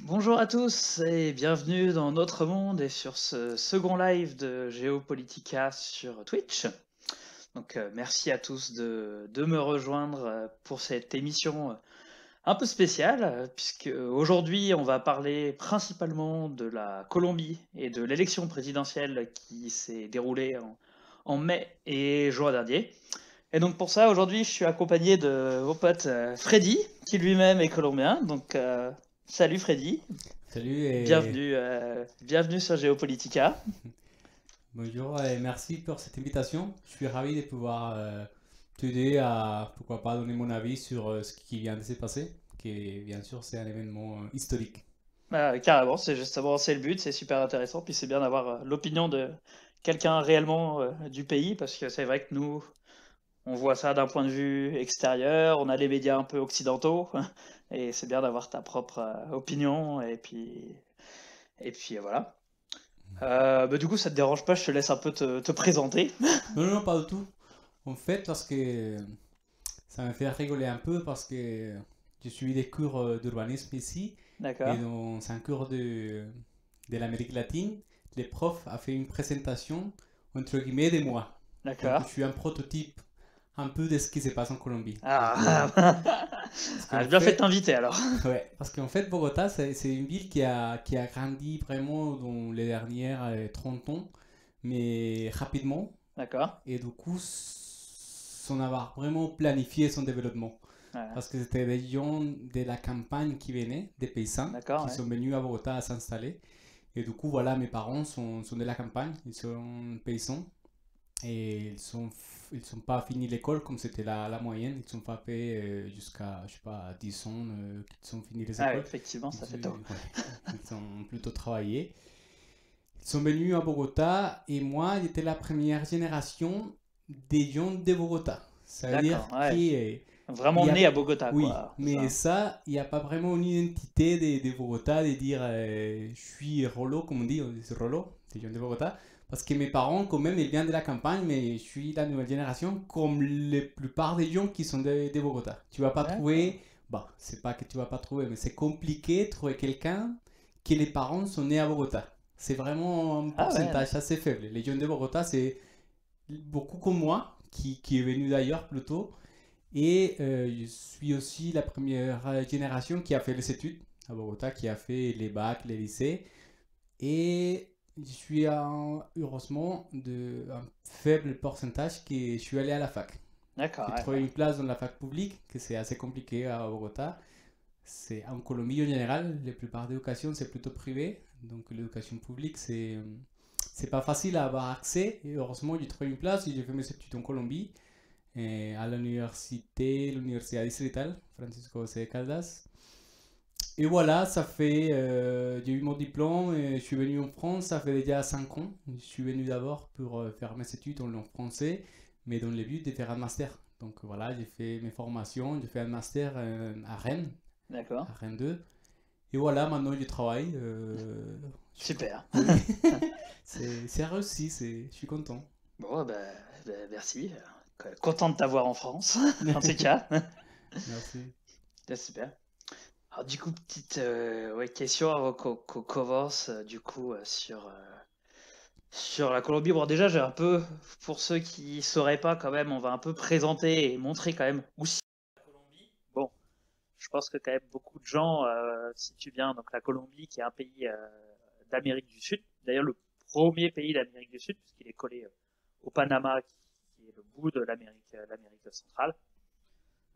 Bonjour à tous et bienvenue dans notre monde et sur ce second live de Geopolitica sur Twitch. Merci à tous de me rejoindre pour cette émission un peu spéciale puisque aujourd'hui on va parler principalement de la Colombie et de l'élection présidentielle qui s'est déroulée en mai et juin dernier. Et donc pour ça aujourd'hui je suis accompagné de mon pote Freddy qui lui-même est colombien. Salut Freddy. Salut et Bienvenue sur Geopolitica. bonjour et merci pour cette invitation. Je suis ravi de pouvoir t'aider à, pourquoi pas, donner mon avis sur ce qui vient de se passer, qui bien sûr c'est un événement historique. Carrément, c'est le but, c'est super intéressant. Puis c'est bien d'avoir l'opinion de quelqu'un réellement du pays, parce que c'est vrai que nous, on voit ça d'un point de vue extérieur, on a les médias un peu occidentaux, et c'est bien d'avoir ta propre opinion, et puis voilà. Du coup, ça te dérange pas, je te laisse un peu te présenter. Non, non, non, pas du tout. En fait, parce que ça me fait rigoler un peu parce que je suis des cours d'urbanisme ici et D'accord, dans un cours de l'Amérique latine, le prof a fait une présentation entre guillemets de moi. Donc je d'accord. suis un prototype un peu de ce qui se passe en Colombie. Donc, Ah, parce ah, qu'en j'ai bien fait de fait, t'inviter alors. ouais, parce qu'en fait, Bogota, c'est une ville qui a grandi vraiment dans les dernières 30 ans, mais rapidement, D'accord. et du coup, sans avoir vraiment planifié son développement. Ouais, Parce que c'était des gens de la campagne qui venaient, des paysans, d'accord, qui ouais. sont venus à Bogota à s'installer. Et du coup, voilà, mes parents sont de la campagne, ils sont paysans. Et ils sont pas fini l'école comme c'était la moyenne. Ils sont pas fait jusqu'à, je sais pas, 10 ans qu'ils ont fini les Ah ouais, écoles. effectivement, ça fait tôt. Ouais, ils ont plutôt travaillé. Ils sont venus à Bogota et moi, j'étais la première génération des gens de Bogota. Ça veut dire D'accord, ouais. qu'il Vraiment y né à avait, Bogota, oui, quoi. C'est mais ça. ça, il n'y a pas vraiment une identité de Bogota, de dire je suis Rolo, comme on dit Rolo, des gens de Bogota. Parce que mes parents, quand même, ils viennent de la campagne, mais je suis la nouvelle génération, comme la plupart des gens qui sont de Bogota. Tu vas pas D'accord. trouver, bah, c'est pas que tu vas pas trouver, mais c'est compliqué de trouver quelqu'un que les parents sont nés à Bogota. C'est vraiment un Ah ouais, pourcentage assez faible. Les jeunes de Bogota, c'est beaucoup comme moi, qui est venu d'ailleurs plutôt. Et je suis aussi la première génération qui a fait les études à Bogota, qui a fait les bacs, les lycées. Et je suis heureusement un faible pourcentage que je suis allé à la fac. d'accord, J'ai ouais, trouvé ouais. une place dans la fac publique, que c'est assez compliqué à Bogota. C'est en Colombie en général, la plupart des occasions c'est plutôt privé. Donc l'éducation publique c'est pas facile à avoir accès. Et heureusement j'ai trouvé une place et j'ai fait mes études en Colombie à l'université distritale Francisco C. Caldas. Et voilà, j'ai eu mon diplôme et je suis venu en France, ça fait déjà 5 ans. Je suis venu d'abord pour faire mes études en langue française, mais dans le but de faire un master. Donc voilà, j'ai fait mes formations, j'ai fait un master D'accord. à Rennes 2. Et voilà, maintenant je travaille. Super. Oui, c'est réussi, je suis content. Bon, merci. Content de t'avoir en France, en tout cas. Merci. C'est super. Alors, du coup, petite ouais, question avant qu'on commence, sur la Colombie. Bon, déjà, j'ai un peu, pour ceux qui sauraient pas, quand même, on va un peu présenter et montrer quand même où c'est la Colombie. Bon, je pense que quand même beaucoup de gens situent bien donc la Colombie, qui est un pays d'Amérique du Sud. D'ailleurs, le premier pays d'Amérique du Sud, puisqu'il est collé au Panama, qui est le bout de l'Amérique centrale.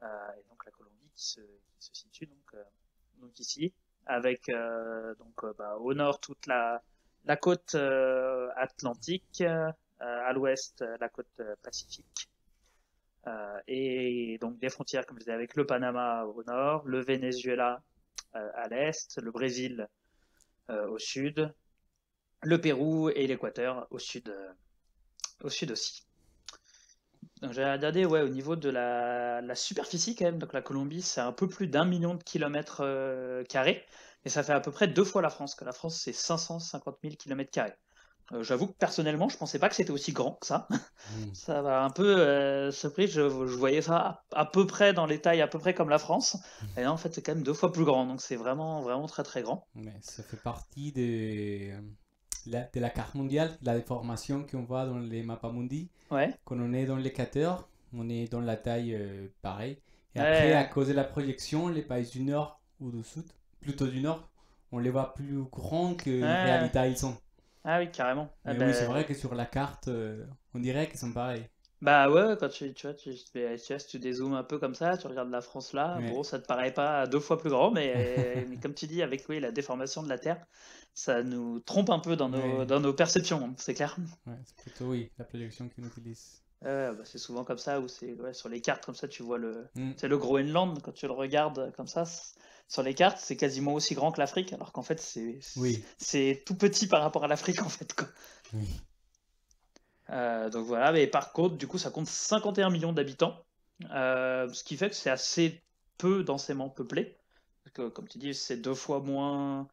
Et donc la Colombie qui se situe donc ici, avec au nord toute la côte atlantique, à l'ouest la côte pacifique, et donc des frontières, comme je disais, avec le Panama au nord, le Venezuela à l'est, le Brésil au sud, le Pérou et l'Équateur au sud aussi. Donc j'ai regardé, ouais, au niveau de la superficie quand même, donc la Colombie, c'est un peu plus d'1 million de kilomètres carrés, et ça fait à peu près deux fois la France, que la France c'est 550 000 kilomètres carrés. J'avoue que personnellement, je pensais pas que c'était aussi grand que ça. Mm. Ça va un peu surpris. Je voyais ça à peu près dans les tailles, à peu près comme la France. Et non, en fait, c'est quand même 2 fois plus grand. Donc c'est vraiment, vraiment très, très grand. Mais ça fait partie de la carte mondiale, la déformation qu'on voit dans les mappamundi. Ouais. Quand on est dans l'équateur, on est dans la taille pareille. Et Ouais, après, à ouais. cause de la projection, les pays du nord ou du sud, plutôt du nord, on les voit plus grands qu'en Ouais. réalité ils sont. Ah oui, carrément. Ah Mais oui, c'est ben, vrai que sur la carte, on dirait qu'ils sont pareils. bah ouais, quand tu vois, si tu dézoomes un peu comme ça, tu regardes la France là, Mais bon, ça te paraît pas 2 fois plus grand, mais comme tu dis, avec oui, la déformation de la Terre, ça nous trompe un peu dans ouais, dans nos perceptions, hein, c'est clair. ouais, c'est plutôt oui, la projection qu'on utilise. Bah, c'est souvent comme ça, où c'est ouais, sur les cartes comme ça, tu vois Mm, c'est le Groenland, quand tu le regardes comme ça, sur les cartes, c'est quasiment aussi grand que l'Afrique, alors qu'en fait, oui, c'est tout petit par rapport à l'Afrique, en fait, quoi. oui. Donc voilà, mais par contre, du coup, ça compte 51 millions d'habitants, ce qui fait que c'est assez peu densément peuplé. Parce que, comme tu dis, c'est 2 fois moins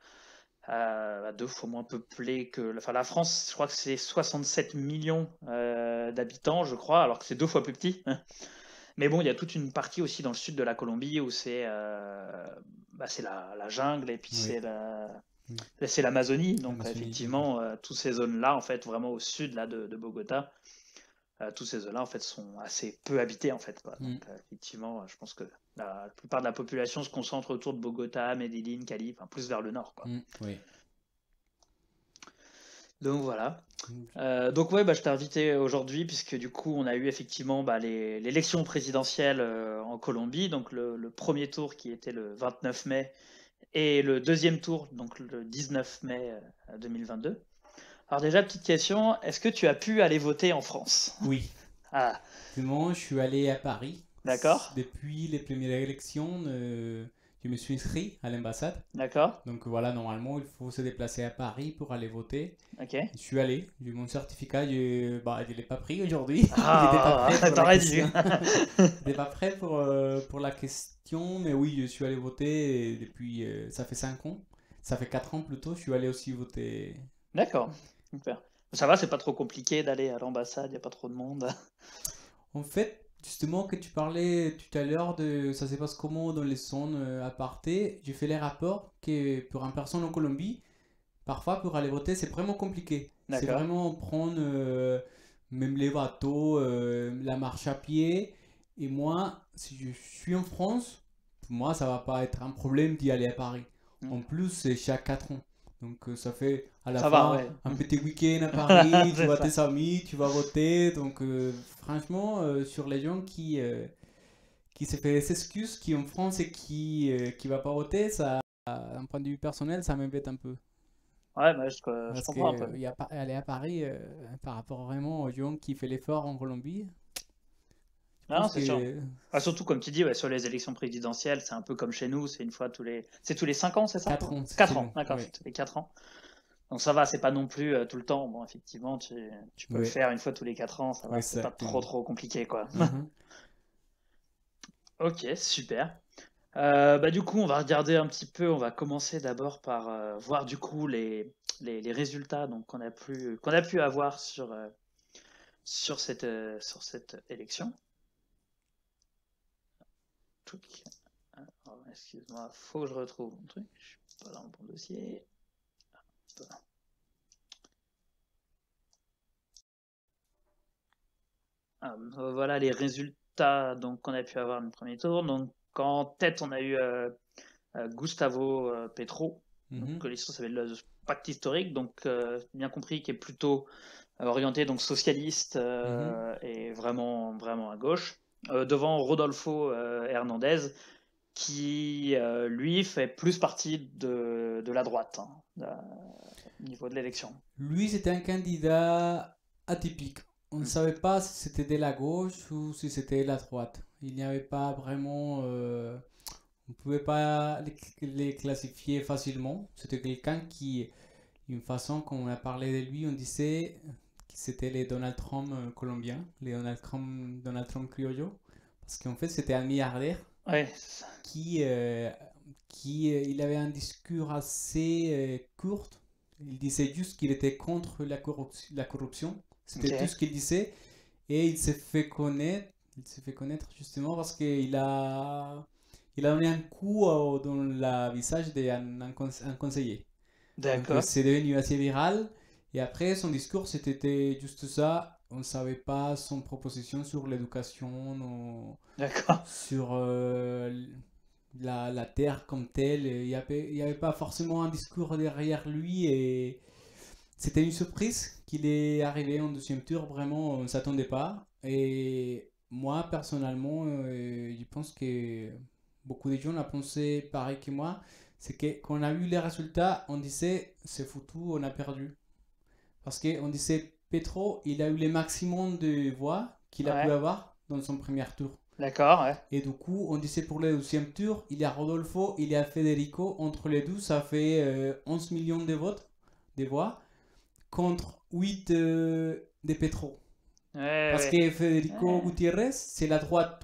peuplé que. Enfin, la France, je crois que c'est 67 millions d'habitants, je crois, alors que c'est 2 fois plus petit. Mais bon, il y a toute une partie aussi dans le sud de la Colombie où c'est la jungle et puis Oui, oui. c'est l'Amazonie. Donc, L'Amazonie. Mhm. effectivement, toutes ces zones-là, en fait, vraiment au sud là, de Bogota, toutes ces zones-là en fait sont assez peu habitées en fait quoi. Donc Mm, effectivement, je pense que la plupart de la population se concentre autour de Bogota, Medellín, Cali, enfin plus vers le nord quoi. mm, oui. Donc voilà. Mm, Donc ouais, bah, je t'ai invité aujourd'hui puisque du coup on a eu effectivement bah, l'élection présidentielle en Colombie, donc le premier tour qui était le 29 mai et le deuxième tour donc le 19 mai 2022. Alors déjà petite question, est-ce que tu as pu aller voter en France? oui. Ah, Effectivement, je suis allé à Paris. d'accord, Depuis les premières élections, je me suis inscrit à l'ambassade. d'accord, Donc voilà, normalement, il faut se déplacer à Paris pour aller voter. ok. Je suis allé, j'ai eu mon certificat, bah, je ne l'ai pas pris aujourd'hui. J'étais pas Ah, prêt pour la t'aurais dû. question. J'étais pas prêt pour la question, mais oui, je suis allé voter depuis, ça fait 5 ans. Ça fait 4 ans plutôt, je suis allé aussi voter. D'accord, super. Ça va, c'est pas trop compliqué d'aller à l'ambassade, il a pas trop de monde. En fait, justement, que tu parlais tout à l'heure de ça se passe comment dans les zones apartées, j'ai fait les rapports que pour une personne en Colombie, parfois pour aller voter, c'est vraiment compliqué. C'est D'accord. vraiment prendre même les bateaux, la marche à pied. Et moi, si je suis en France, pour moi, ça va pas être un problème d'y aller à Paris. En plus, c'est chaque 4 ans. Donc ça fait à la Ça va, fin ouais. un petit week-end à Paris, tu C'est vois ça. tes amis, tu vas voter. Donc franchement, sur les gens qui se fait des excuses, qui en France et qui va pas voter, ça, d'un point de vue personnel, ça m'embête un peu. Ouais, bah, je Parce comprends un peu. que aller à Paris, par rapport vraiment aux gens qui fait l'effort en Colombie, je Non, pense c'est sûr. que Ah, surtout, comme tu dis, ouais, sur les élections présidentielles, c'est un peu comme chez nous, c'est une fois tous les. C'est tous les 5 ans, c'est ça? 4 ans, c'est chez 4 nous. ans, d'accord, Oui, c'est tous les 4 ans. Donc ça va, c'est pas non plus tout le temps. Bon, effectivement, tu peux le oui, faire une fois tous les 4 ans, ça va, c'est pas trop exactement. trop compliqué, quoi. Mhm. Ok, super. Bah, du coup, on va regarder un petit peu. On va commencer d'abord par voir du coup les résultats donc, qu'on a pu avoir sur cette élection. Touc. Alors, excuse-moi, faut que je retrouve mon truc. Je suis pas dans le bon dossier. Voilà les résultats donc, qu'on a pu avoir dans le premier tour. Donc, en tête, on a eu Gustavo Petro. Donc, Mhm. l'histoire s'appelle le pacte historique. Donc, bien compris, qui est plutôt orienté donc socialiste Mhm. et vraiment, vraiment à gauche. Devant Rodolfo Hernandez, qui lui fait plus partie de la droite au niveau de l'élection. Lui, c'était un candidat atypique. On ne Mm. savait pas si c'était de la gauche ou si c'était de la droite. Il n'y avait pas vraiment... on ne pouvait pas les classifier facilement. C'était quelqu'un qui, une façon qu'on a parlé de lui, on disait que c'était les Donald Trump colombiens, les Donald Trump criollo. Parce qu'en fait, c'était un milliardaire Ouais, qui il avait un discours assez court. Il disait juste qu'il était contre la corruption. C'était tout Ok. ce qu'il disait. Et il s'est fait connaître justement parce il a donné un coup dans le visage un conseiller. Donc D'accord. c'est devenu assez viral. Et après, son discours, c'était juste ça. On ne savait pas son proposition sur l'éducation, D'accord. sur la terre comme telle. Il y avait pas forcément un discours derrière lui. Et c'était une surprise qu'il est arrivé en deuxième tour. Vraiment, on ne s'attendait pas. Et moi, personnellement, je pense que beaucoup de gens ont pensé pareil que moi. C'est que quand on a eu les résultats, on disait c'est foutu, on a perdu. Parce qu'on disait Petro, il a eu les maximum de voix qu'il a pu Ouais. avoir dans son premier tour. D'accord, ouais. Et du coup, on disait pour le deuxième tour, il y a Rodolfo, il y a Federico. Entre les deux, ça fait 11 millions de votes, de voix, contre 8 de Petro. Ouais, Parce ouais. que Federico Ouais. Gutiérrez, c'est la droite.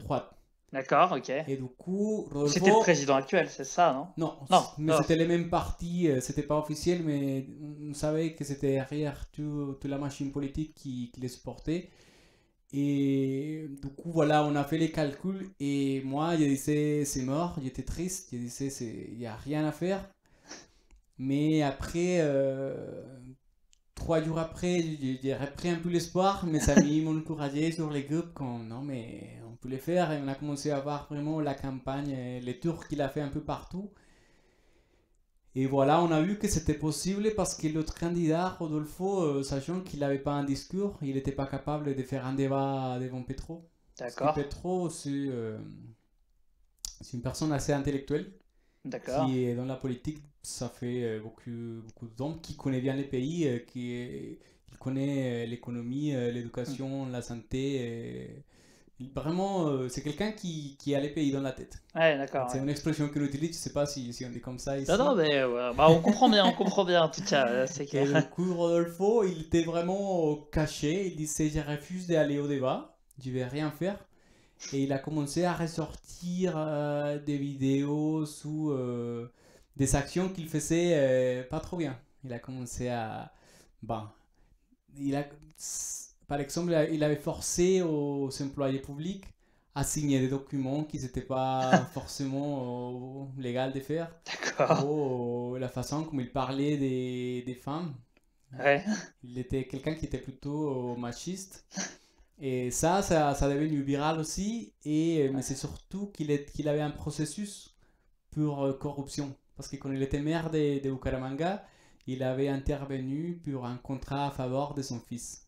D'accord, ok. Et du coup, C'était le Rodolfo, président actuel, c'est ça, non? non, Non, mais non. c'était les mêmes partis, c'était pas officiel, mais on savait que c'était derrière toute la machine politique qui les supportait. Et du coup, voilà, on a fait les calculs et moi, je disais, c'est mort, j'étais triste, je disais, il n'y a rien à faire. Mais après, 3 jours après, j'ai repris un peu l'espoir. Mes amis m'ont encouragé sur les groupes comme non, mais on peut le faire. Et on a commencé à voir vraiment la campagne, les tours qu'il a fait un peu partout. Et voilà, on a vu que c'était possible parce que l'autre candidat, Rodolfo, sachant qu'il n'avait pas un discours, il n'était pas capable de faire un débat devant Petro. Parce que D'accord, Petro, c'est une personne assez intellectuelle d'accord. qui est dans la politique. Ça fait beaucoup de temps, qui connaît bien les pays, il connaît l'économie, Hmm. l'éducation, la santé. Vraiment, c'est quelqu'un qui a les pays dans la tête. Ouais, d'accord, C'est ouais. une expression qu'on utilise, je ne sais pas si on dit comme ça Non, non, ici. mais bah, on comprend bien en tout cas, c'est Et clair. du coup, Rodolfo, il était vraiment caché. Il disait, je refuse d'aller au débat, je vais rien faire. Et il a commencé à ressortir des vidéos sous des actions qu'il faisait pas trop bien. Il a commencé à... Bon, il a, par exemple, il avait forcé aux employés publics à signer des documents qui n'étaient pas forcément légaux de faire. D'accord. Ou la façon comme il parlait des femmes. Ouais. Il était quelqu'un qui était plutôt machiste. Et ça a devenu viral aussi. Mais c'est surtout qu'il avait un processus pour corruption. Parce que quand il était maire de Bucaramanga, il avait intervenu pour un contrat à faveur de son fils.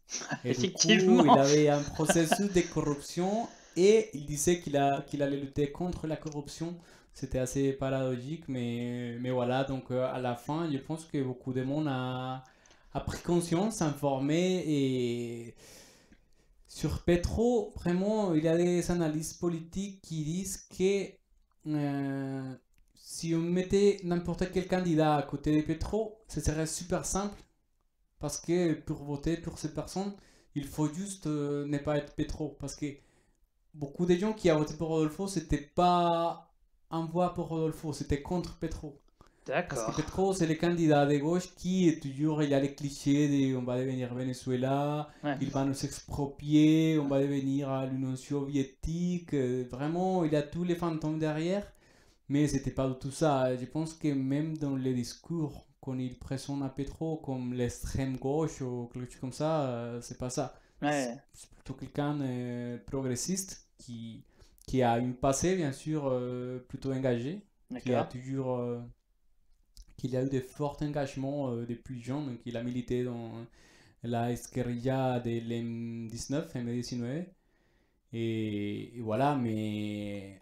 Et du coup, il Effectivement. avait un processus de corruption et il disait qu'il allait lutter contre la corruption. C'était assez paradoxique, mais voilà. Donc à la fin, je pense que beaucoup de monde a pris conscience, s'informé et sur Petro, vraiment, il y a des analyses politiques qui disent que euh, si on mettait n'importe quel candidat à côté de Petro, ce serait super simple parce que pour voter pour cette personne, il faut juste ne pas être Petro. Parce que beaucoup de gens qui ont voté pour Rodolfo, c'était pas un voix pour Rodolfo, c'était contre Petro. Parce que D'accord. Petro, c'est le candidat de gauche qui est toujours, il a les clichés de on va devenir Venezuela, Ouais. il va nous exproprier, on va devenir l'Union soviétique. Vraiment, il a tous les fantômes derrière. Mais c'était pas du tout ça. Je pense que même dans les discours, quand il présente à Petro comme l'extrême gauche ou quelque chose comme ça, c'est pas ça. Ouais. C'est plutôt quelqu'un progressiste qui a une passé, bien sûr, plutôt engagé, qui a D'accord. toujours qu'il a eu de forts engagements depuis jeune, donc il a milité dans la guérilla de l'M19, M19, et voilà, mais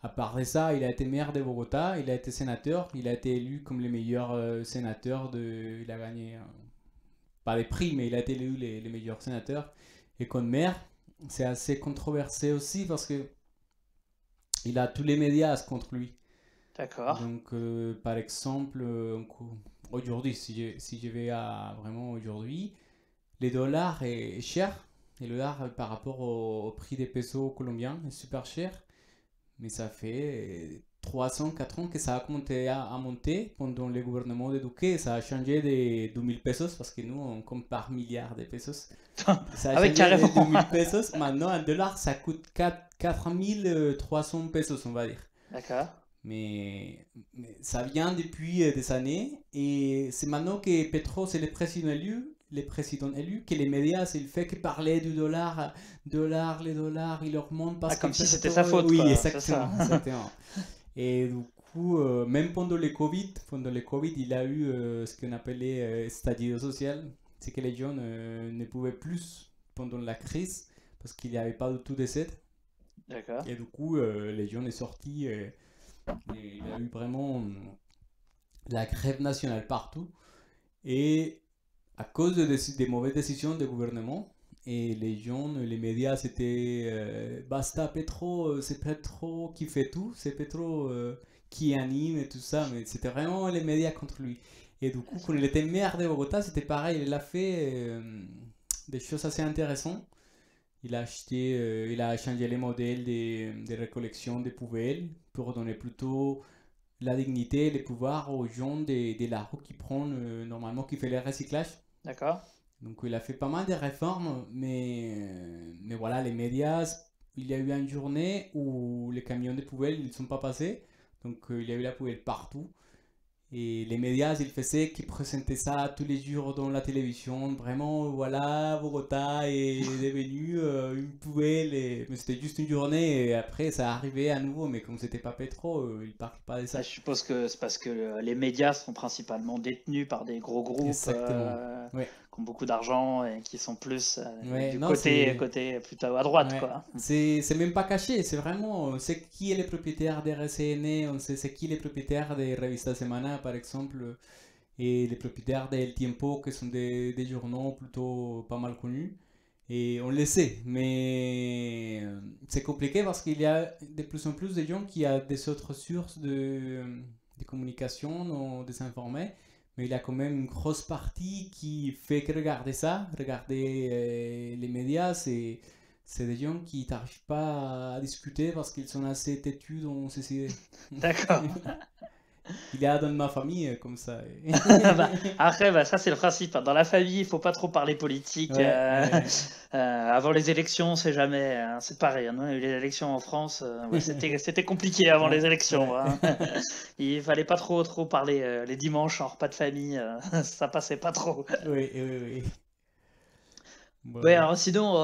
à part de ça, il a été maire de Bogota, il a été sénateur, il a été élu comme le meilleur sénateur il a gagné, pas les prix, mais il a été élu les meilleurs sénateurs, et comme maire, c'est assez controversé aussi parce que il a tous les médias contre lui. D'accord. Donc, par exemple, aujourd'hui, si je vais à vraiment aujourd'hui, les dollars est cher. Et le dollar par rapport au prix des pesos colombiens est super cher. Mais ça fait 3 ans, 4 ans que ça a commencé à monter pendant le gouvernement de Duque. Ça a changé de 2000 pesos parce que nous, on compte par milliard de pesos. Ça a Ah oui, changé de carrément. 2000 pesos. Maintenant, un dollar, ça coûte 4300 pesos, on va dire. D'accord. Mais ça vient depuis des années et c'est maintenant que Petro, c'est le président élu, que les médias, c'est le fait que parler du les dollars, il augmente Ah, parce que comme si c'était sa faute, oui, quoi. C'est ça. exactement, exactement. Et du coup, même pendant le Covid, il a eu ce qu'on appelait estallido social, c'est que les gens ne pouvaient plus pendant la crise parce qu'il n'y avait pas du tout d'aide. D'accord. Et du coup, les gens sont sortis. Et il y a eu vraiment la grève nationale partout. Et à cause des mauvaises décisions du gouvernement, et les gens, les médias, c'était basta Petro, c'est Petro qui fait tout, c'est Petro qui anime et tout ça, mais c'était vraiment les médias contre lui. Et du coup, quand il était maire de Bogota, c'était pareil, il a fait des choses assez intéressantes. Il a changé les modèles de récollection des poubelles pour donner plutôt la dignité et le pouvoir aux gens de la rue qui prennent normalement, qui fait le recyclage. D'accord. Donc il a fait pas mal de réformes, mais voilà, les médias, il y a eu une journée où les camions de poubelles ne sont pas passés, donc il y a eu la poubelle partout. Et les médias, ils faisaient qu'ils présentaient ça tous les jours dans la télévision. Vraiment, voilà, Bogota est devenu une poubelle. Mais c'était juste une journée et après, ça arrivait à nouveau. Mais comme c'était pas Petro, ils ne parlent pas de Ah, ça. je suppose que c'est parce que les médias sont principalement détenus par des gros groupes Exactement. Ouais. qui ont beaucoup d'argent et qui sont plus Ouais, du non, côté plutôt à droite, ouais. quoi. C'est même pas caché. C'est vraiment, on sait qui est le propriétaire des RCN, on sait c'est qui est le propriétaire des Revista Semana, par exemple. Et les propriétaires d'El Tiempo, qui sont des journaux plutôt pas mal connus. Et on le sait, mais c'est compliqué parce qu'il y a de plus en plus de gens qui ont des autres sources de communication non désinformées, mais il y a quand même une grosse partie qui fait que regarder ça, regarder les médias, c'est des gens qui n'arrivent pas à discuter parce qu'ils sont assez têtus dans ces idées. D'accord. Il y a dans ma famille comme ça. Bah, après, bah, ça c'est le principe, hein. Dans la famille, il faut pas trop parler politique. Ouais, ouais. Avant les élections, c'est jamais. C'est pareil, hein. Nous, on a eu les élections en France. Ouais, c'était compliqué avant les Ouais, élections, ouais. hein. Il fallait pas trop parler les dimanches en repas de famille. Ça passait pas trop. Oui, oui, oui. Ouais, Bon. alors sinon,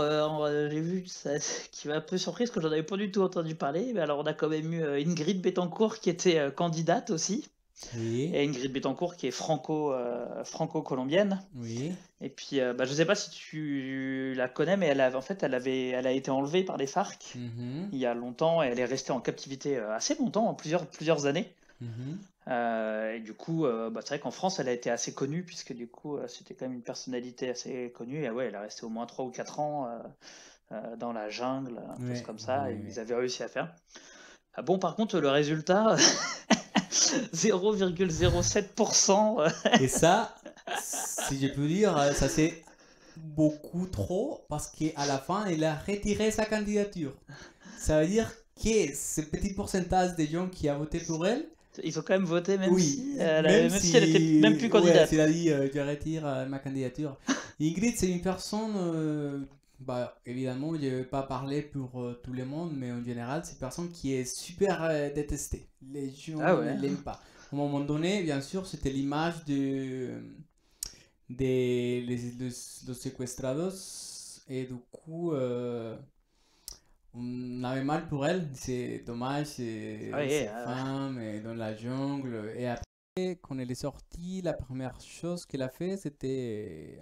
j'ai vu ça, qui m'a un peu surprise que j'en avais pas du tout entendu parler. Mais alors, on a quand même eu Ingrid Betancourt qui était candidate aussi. Oui, Et Ingrid Betancourt qui est franco-colombienne. oui. Et puis, bah, je sais pas si tu la connais, mais en fait, elle a été enlevée par les FARC Mhm, il y a longtemps et elle est restée en captivité assez longtemps, plusieurs années. mhm. Et du coup, bah, c'est vrai qu'en France, elle a été assez connue puisque du coup, c'était quand même une personnalité assez connue. Et ouais, elle est restée au moins 3 ou 4 ans dans la jungle, un truc Ouais, comme ça. Et ouais, ils ouais. avaient réussi à faire. Ah bon, par contre, le résultat, 0,07%. Et ça, si je peux dire, ça c'est beaucoup trop parce qu'à la fin, il a retiré sa candidature. Ça veut dire que ce petit pourcentage de gens qui a voté pour elle, Ils ont quand même voté oui, même si elle était même plus ouais, candidate. s'il a dit je retire ma candidature. Ingrid, c'est une personne, bah, évidemment, je ne vais pas parler pour tout le monde, mais en général, c'est une personne qui est super détestée. Les Ah gens ne ouais. l'aiment pas. À un moment donné, bien sûr, c'était l'image de los secuestrados, et du coup, on avait mal pour elle. C'est dommage, Ah oui, c'est femme et dans la jungle. Et après, quand elle est sortie, la première chose qu'elle a fait, c'était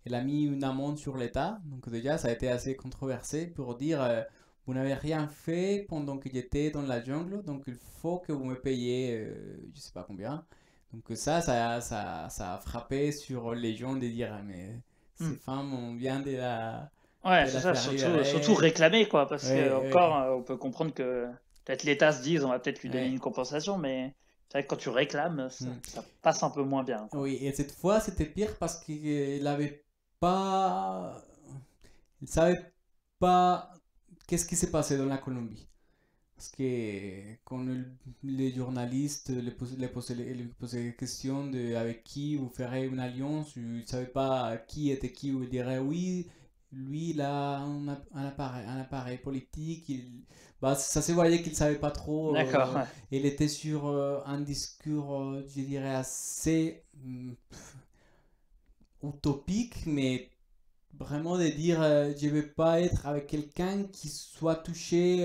elle a mis une amende sur l'État. Donc déjà, ça a été assez controversé pour dire vous n'avez rien fait pendant que j'étais dans la jungle, donc il faut que vous me payiez, je sais pas combien. Donc ça a frappé sur les gens de dire ah, mais ces hmm. femmes, on vient Ouais, de c'est la ça, faire surtout libérer. réclamer, quoi, parce que Ouais, encore, ouais, on peut comprendre que peut-être l'État se dise, on va peut-être lui donner ouais. une compensation, mais c'est vrai que quand tu réclames, ça, Hmm. ça passe un peu moins bien, quoi. Oui, et cette fois, c'était pire parce qu'il avait pas... Il savait pas qu'est-ce qui s'est passé dans la Colombie. Parce que quand les journalistes lui posaient des questions de avec qui vous ferez une alliance, ils ne savaient pas qui était qui, ou ils diraient oui, lui il a un appareil politique, bah, ça se voyait qu'il ne savait pas trop, D'accord, ouais. il était sur un discours, je dirais, assez utopique, mais vraiment de dire je ne vais pas être avec quelqu'un qui soit touché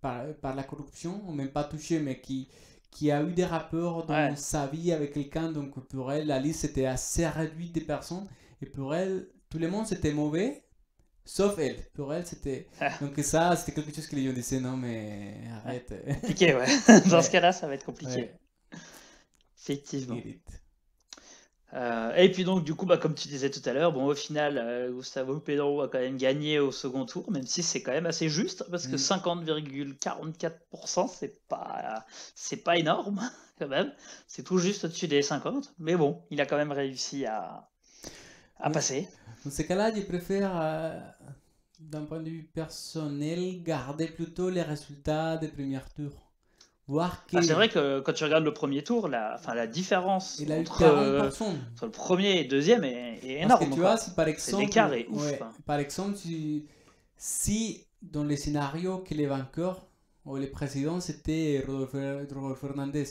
par la corruption, ou même pas touché, mais qui a eu des rapports dans Ouais. sa vie avec quelqu'un. Donc pour elle, la liste était assez réduite de personnes. Et pour elle, tout le monde c'était mauvais, sauf elle. Pour elle, c'était. Ah, Donc ça, c'était quelque chose que les gens disaient non, mais ouais. arrête. Compliqué, ouais. Dans ce Ouais, cas-là, ça va être compliqué. ouais, Effectivement. get it. Et puis donc du coup, bah, comme tu disais tout à l'heure, bon au final, Gustavo Petro a quand même gagné au second tour, même si c'est quand même assez juste, parce que Mm. 50,44%, c'est pas énorme quand même, c'est tout juste au-dessus des 50, mais bon, il a quand même réussi à Dans, passer. dans ces cas-là, je préfère, d'un point de vue personnel, garder plutôt les résultats des premiers tours. Voir Ah, c'est que vrai que quand tu regardes le premier tour, enfin, la différence il a eu entre, 40%. entre le premier et le deuxième est Parce que énorme, tu vois, quoi. si par C'est l'écart exemple, est ouf, ouais, quoi. par exemple, si dans les scénarios que les vainqueurs ou les présidents c'était Rodolfo Fernandez,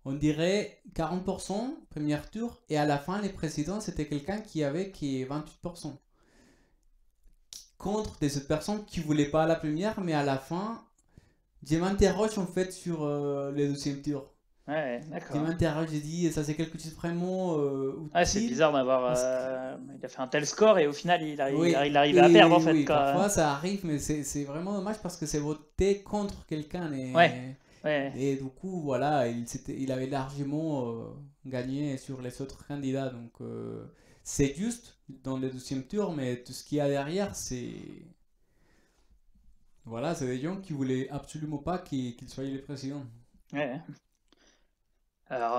on dirait 40% premier tour, et à la fin, les présidents c'était quelqu'un qui avait qui 28%. Contre des autres personnes qui voulaient pas la première, mais à la fin, je m'interroge en fait sur le deuxième tour. Ouais, Je d'accord. m'interroge, je dis, ça c'est quelque chose de vraiment Ouais, c'est utile. bizarre d'avoir. Parce que, Il a fait un tel score et au final, oui, il arrivait à perdre en et fait, oui, quoi. parfois ça arrive, mais c'est vraiment dommage parce que c'est voté contre quelqu'un. Ouais, ouais, Et du coup, voilà, il avait largement gagné sur les autres candidats. Donc c'est juste dans le deuxième tour, mais tout ce qu'il y a derrière, c'est. Voilà, c'est des gens qui voulaient absolument pas qu'il soit le président. ouais. Alors,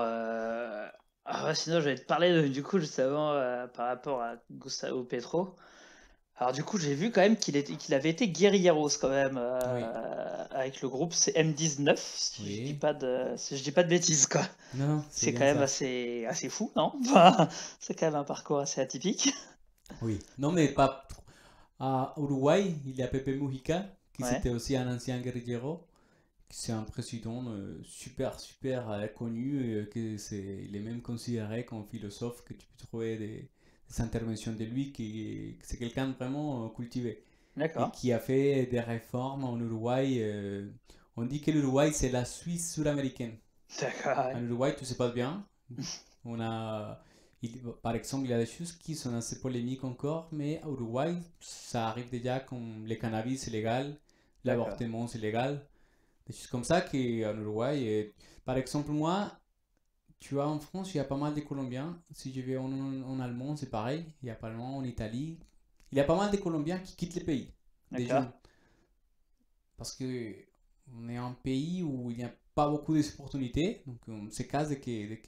ouais, sinon, je vais te parler du coup juste avant par rapport à Gustavo Petro. Alors, du coup, j'ai vu quand même qu'il avait été guerrilleros quand même Oui, avec le groupe M19, oui. si je dis pas de bêtises, quoi. Non, non, c'est C'est quand bien même ça. assez fou, non? Enfin, c'est quand même un parcours assez atypique. Oui. Non, mais pas trop. À Uruguay, il y a Pepe Mujica, qui Ouais, c'était aussi un ancien guerrillero, qui c'est un président super, super connu, il est même considéré comme philosophe, que tu peux trouver des interventions de lui, que c'est quelqu'un de vraiment cultivé, et d'accord. qui a fait des réformes en Uruguay. On dit que l'Uruguay, c'est la Suisse sud-américaine. D'accord, En ouais. Uruguay, tout se passe bien. On a, par exemple, il y a des choses qui sont assez polémiques encore, mais à Uruguay, ça arrive déjà comme le cannabis c'est légal, D'accord. l'avortement c'est légal, des choses comme ça qui en Uruguay. Par exemple, moi, tu vois, en France, il y a pas mal de Colombiens. Si je vais en Allemagne, c'est pareil. Il y a pas mal en Italie. Il y a pas mal de Colombiens qui quittent le pays, des D'accord. jeunes. Parce que on est un pays où il n'y a pas beaucoup d'opportunités, donc on se casse dès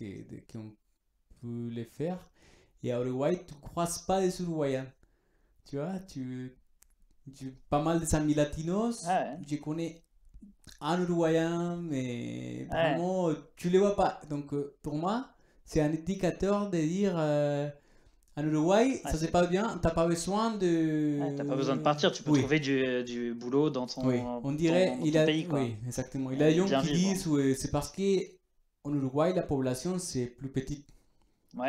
qu'on peut les faire. Et à Uruguay, tu ne croises pas des Uruguayens. Tu vois, pas mal de amis latinos. Ah Je connais un Uruguayen, mais ouais. Ouais. vraiment, tu les vois pas. Donc, pour moi, c'est un indicateur de dire en Uruguay, Ouais, ça se passe bien, t'as pas besoin ouais, t'as pas besoin de de. partir, tu peux Oui, trouver du boulot oui. On dirait, dans ton pays, quoi. oui, exactement. Il y a des Et gens bien qui vivre. disent, ouais, c'est parce que en Uruguay, la population, c'est plus petite.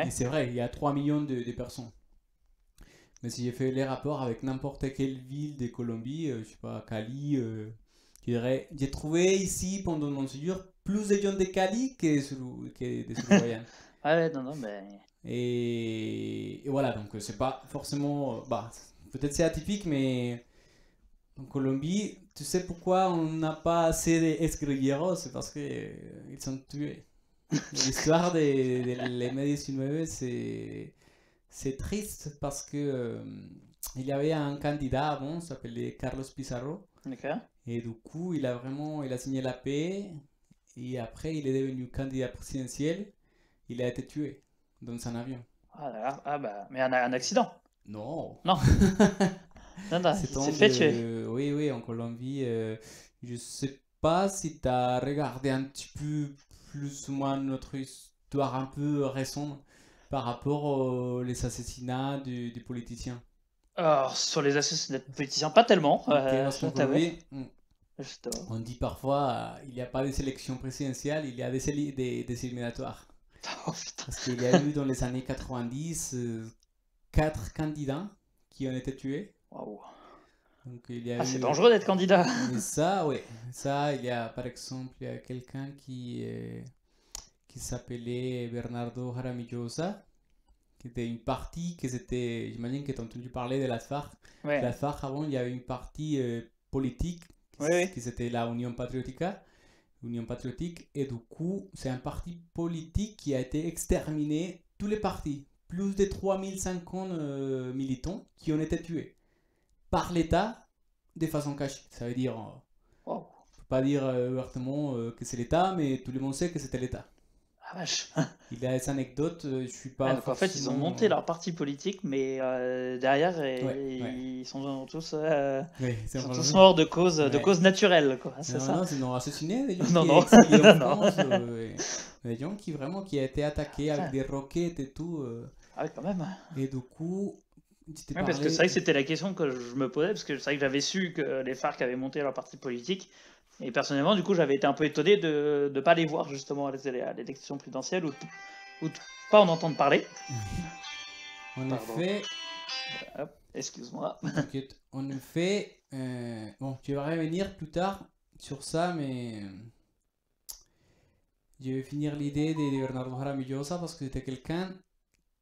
Et Ouais. c'est vrai, il y a 3 millions de personnes. Mais si j'ai fait les rapports avec n'importe quelle ville de Colombie, je sais pas, Cali, je dirais, j'ai trouvé ici pendant mon séjour plus de gens de Cali que des Uruguayens. Ah ouais, non, non, mais. Et voilà, donc c'est pas forcément. Bah, peut-être c'est atypique, mais en Colombie, tu sais pourquoi on n'a pas assez d'exguerrilleros? C'est parce qu'ils sont tués. L'histoire des les Médicine, c'est triste parce que il y avait un candidat avant, s'appelait Carlos Pizarro, D'accord. et du coup, il a signé la paix, et après, il est devenu candidat présidentiel. Il a été tué dans un avion. Ah, d'accord. Ah bah, mais un accident. Non. Non. Non, non, Ce il temps s'est fait tuer. Oui, oui, en Colombie, je sais pas si tu as regardé un petit peu plus ou moins notre histoire un peu récente par rapport aux les assassinats des politiciens. Alors, sur les assassinats de politiciens, pas tellement, Ok, parce je qu'en dois t'avouer. Colombie, Justement. on dit parfois, il n'y a pas des élections présidentielles, il y a des éliminatoires. Oh putain. Parce qu'il y a eu dans les années 90 quatre candidats qui ont été tués. Waouh. Donc il y a Ah, c'est eu. dangereux d'être candidat. Et ça, oui. Ça, il y a par exemple, il y a quelqu'un qui s'appelait Bernardo Jaramillosa, qui était une partie que c'était. J'imagine que tu as entendu parler de la FARC. La Ouais, FARC, avant, il y avait une partie politique oui, oui. qui c'était la Union Patriotica. Union Patriotique. Et du coup, c'est un parti politique qui a été exterminé, tous les partis. Plus de 3050 militants qui ont été tués par l'État de façon cachée. Ça veut dire, Waouh. peut pas dire ouvertement que c'est l'État, mais tout le monde sait que c'était l'État. Ah vache. Il y a des anecdotes, je suis Ah, pas donc en fait, ils ont forcément. monté leur parti politique, mais derrière, Ouais, ouais. Oui, c'est ils sont vraiment tous ça. morts de Ouais. cause naturelle, quoi. C'est Non, ça? non, ils ont assassiné des gens Non, qui non, étaient exilés en non, non. France, des gens qui vraiment qui a été attaqués avec Putain. des roquettes et tout. Ah oui, quand même. Et du coup, tu t'es Ouais, parce que c'est vrai parlé. que c'était la question que je me posais, parce que c'est vrai que j'avais su que les FARC avaient monté leur parti politique, et personnellement, du coup, j'avais été un peu étonné de ne pas les voir justement à l'élection présidentielle, ou de pas en entendre parler. En Pardon. effet, Hop, excuse-moi. t'inquiète, en effet, bon, tu vas revenir plus tard sur ça, mais je vais finir l'idée de Bernardo Jaramillosa parce que c'était quelqu'un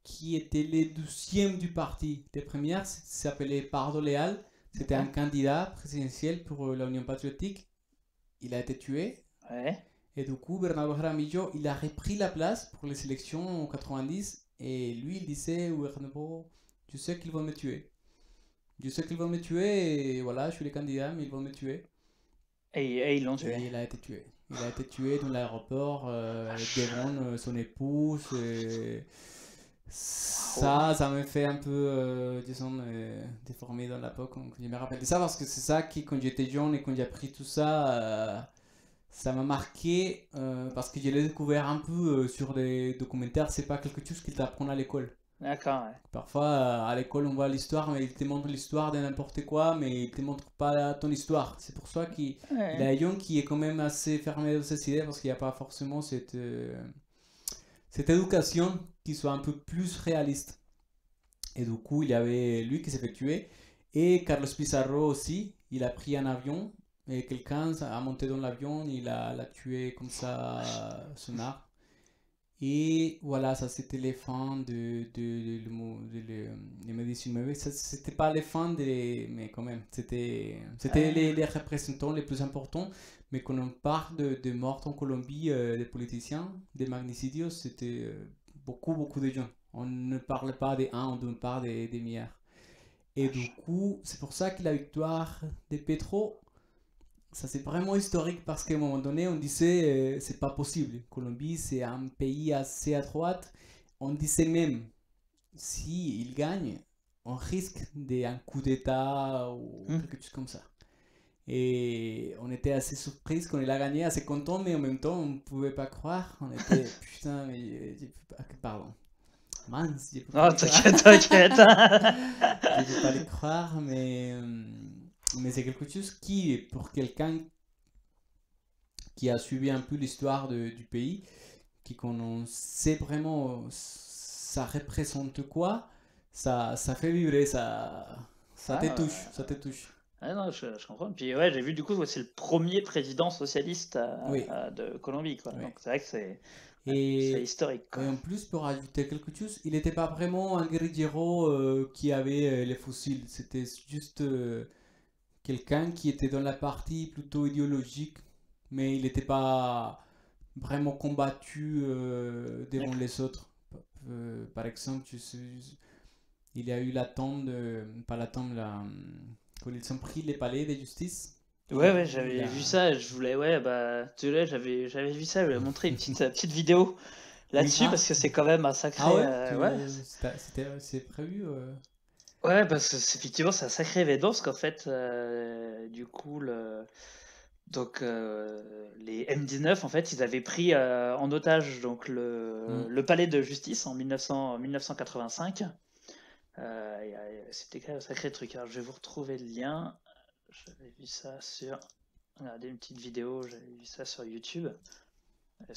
qui était le 12e du parti. Les premières s'appelait Pardo Leal, c'était un D'accord. candidat présidentiel pour la Union Patriotique. Il a été tué. Ouais. Et du coup, Bernardo Jaramillo, il a repris la place pour les élections en 90. Et lui, il disait au gouvernement, je sais qu'ils vont me tuer. Je sais qu'ils vont me tuer et voilà, je suis le candidat, mais ils vont me tuer. Et ils l'ont tué. Et il a été tué. Il a été tué dans l'aéroport devant son épouse. Waouh. Ça me fait un peu, disons, déformé dans la peau quand je me rappelle de ça parce que c'est ça qui, quand j'étais jeune et quand j'ai appris tout ça, ça m'a marqué parce que je l'ai découvert un peu sur des documentaires. C'est pas quelque chose qu'ils t'apprennent à l'école. D'accord, ouais. Parfois, à l'école, on voit l'histoire, mais ils te montrent l'histoire de n'importe quoi, mais ils te montrent pas ton histoire. C'est pour ça qu'il il Ouais. a un qui est quand même assez fermé dans ses idées parce qu'il n'y a pas forcément cette éducation qui soit un peu plus réaliste. Et du coup, il y avait lui qui s'est fait tuer. Et Carlos Pizarro aussi, il a pris un avion. Et quelqu'un a monté dans l'avion, l'a tué comme ça, son arme. Et voilà, ça c'était les fins les médecines. Mais oui, c'était pas les fins, mais quand même, c'était Ouais. les représentants les plus importants. Mais quand on parle de morts en Colombie, des politiciens, des magnicidios, c'était beaucoup, beaucoup de gens. On ne parle pas des uns, on parle des milliards. Et du Vache. coup, c'est pour ça que la victoire de Petro, ça c'est vraiment historique parce qu'à un moment donné, on disait c'est pas possible. Colombie, c'est un pays assez à droite. On disait même, si il gagne, on risque d'un coup d'État ou Hmm. quelque chose comme ça. Et on était assez surpris quand il a gagné, assez content, mais en même temps, on ne pouvait pas croire. On était, putain, mais pardon. Mince, je peux pas Non, les croire. t'inquiète, t'inquiète. Je peux pas les croire, mais c'est quelque chose qui, pour quelqu'un qui a suivi un peu l'histoire du pays, qui qu'on on sait vraiment ça représente quoi, ça fait vibrer, ça te Ah, touche, ça te touche. non, je comprends. Puis ouais, j'ai vu du coup, ouais, c'est le premier président socialiste Oui, de Colombie, quoi. oui. Donc c'est vrai que c'est Et, historique, quoi. et en plus, pour ajouter quelque chose, il n'était pas vraiment un guerrillero qui avait les fusils. C'était juste quelqu'un qui était dans la partie plutôt idéologique, mais il n'était pas vraiment combattu devant D'accord. les autres. Par exemple, il y a eu la tombe pas la tombe, quand ils ont pris les palais de justice. Il y Ouais, a ouais, eu j'avais la. vu ça. Je voulais, ouais, bah, tu vois, j'avais vu ça. Je voulais montrer une petite vidéo Oui, là-dessus parce que c'est quand même un ah sacré, ouais, ouais. c'est prévu. Ouais, parce que effectivement, c'est un sacré événement, parce qu'en fait, du coup, les M19, en fait, ils avaient pris en otage donc Hmm. le palais de justice en 1985. C'était quand même un sacré truc. Alors, je vais vous retrouver le lien. J'avais vu ça sur. Regardez une petite vidéo, j'avais vu ça sur YouTube.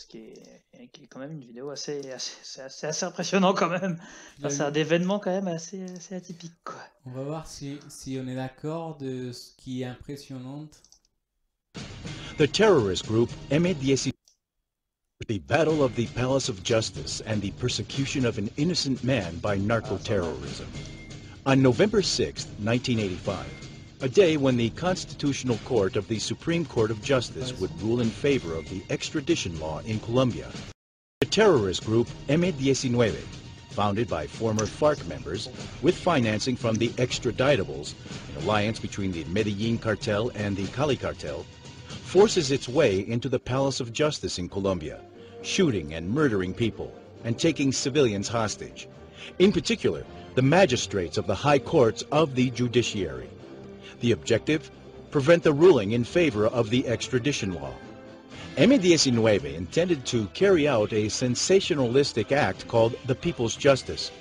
Qui est quand même une vidéo c'est assez impressionnant quand même. Tu Enfin, l'as c'est un vu? événement quand même assez atypique, quoi. On va voir si on est d'accord de ce qui est impressionnant. The terrorist group M19, the Battle of the Palace of Justice and the persecution of an innocent man by narco-terrorism. On November 6, 1985, a day when the Constitutional Court of the Supreme Court of Justice would rule in favor of the extradition law in Colombia, the terrorist group M19, founded by former FARC members with financing from the Extraditables, an alliance between the Medellin cartel and the Cali cartel, forces its way into the Palace of Justice in Colombia, shooting and murdering people and taking civilians hostage. In particular, the magistrates of the high courts of the judiciary. The objective? Prevent the ruling in favor of the extradition law. M19 intended to carry out a sensationalistic act called the People's Justice.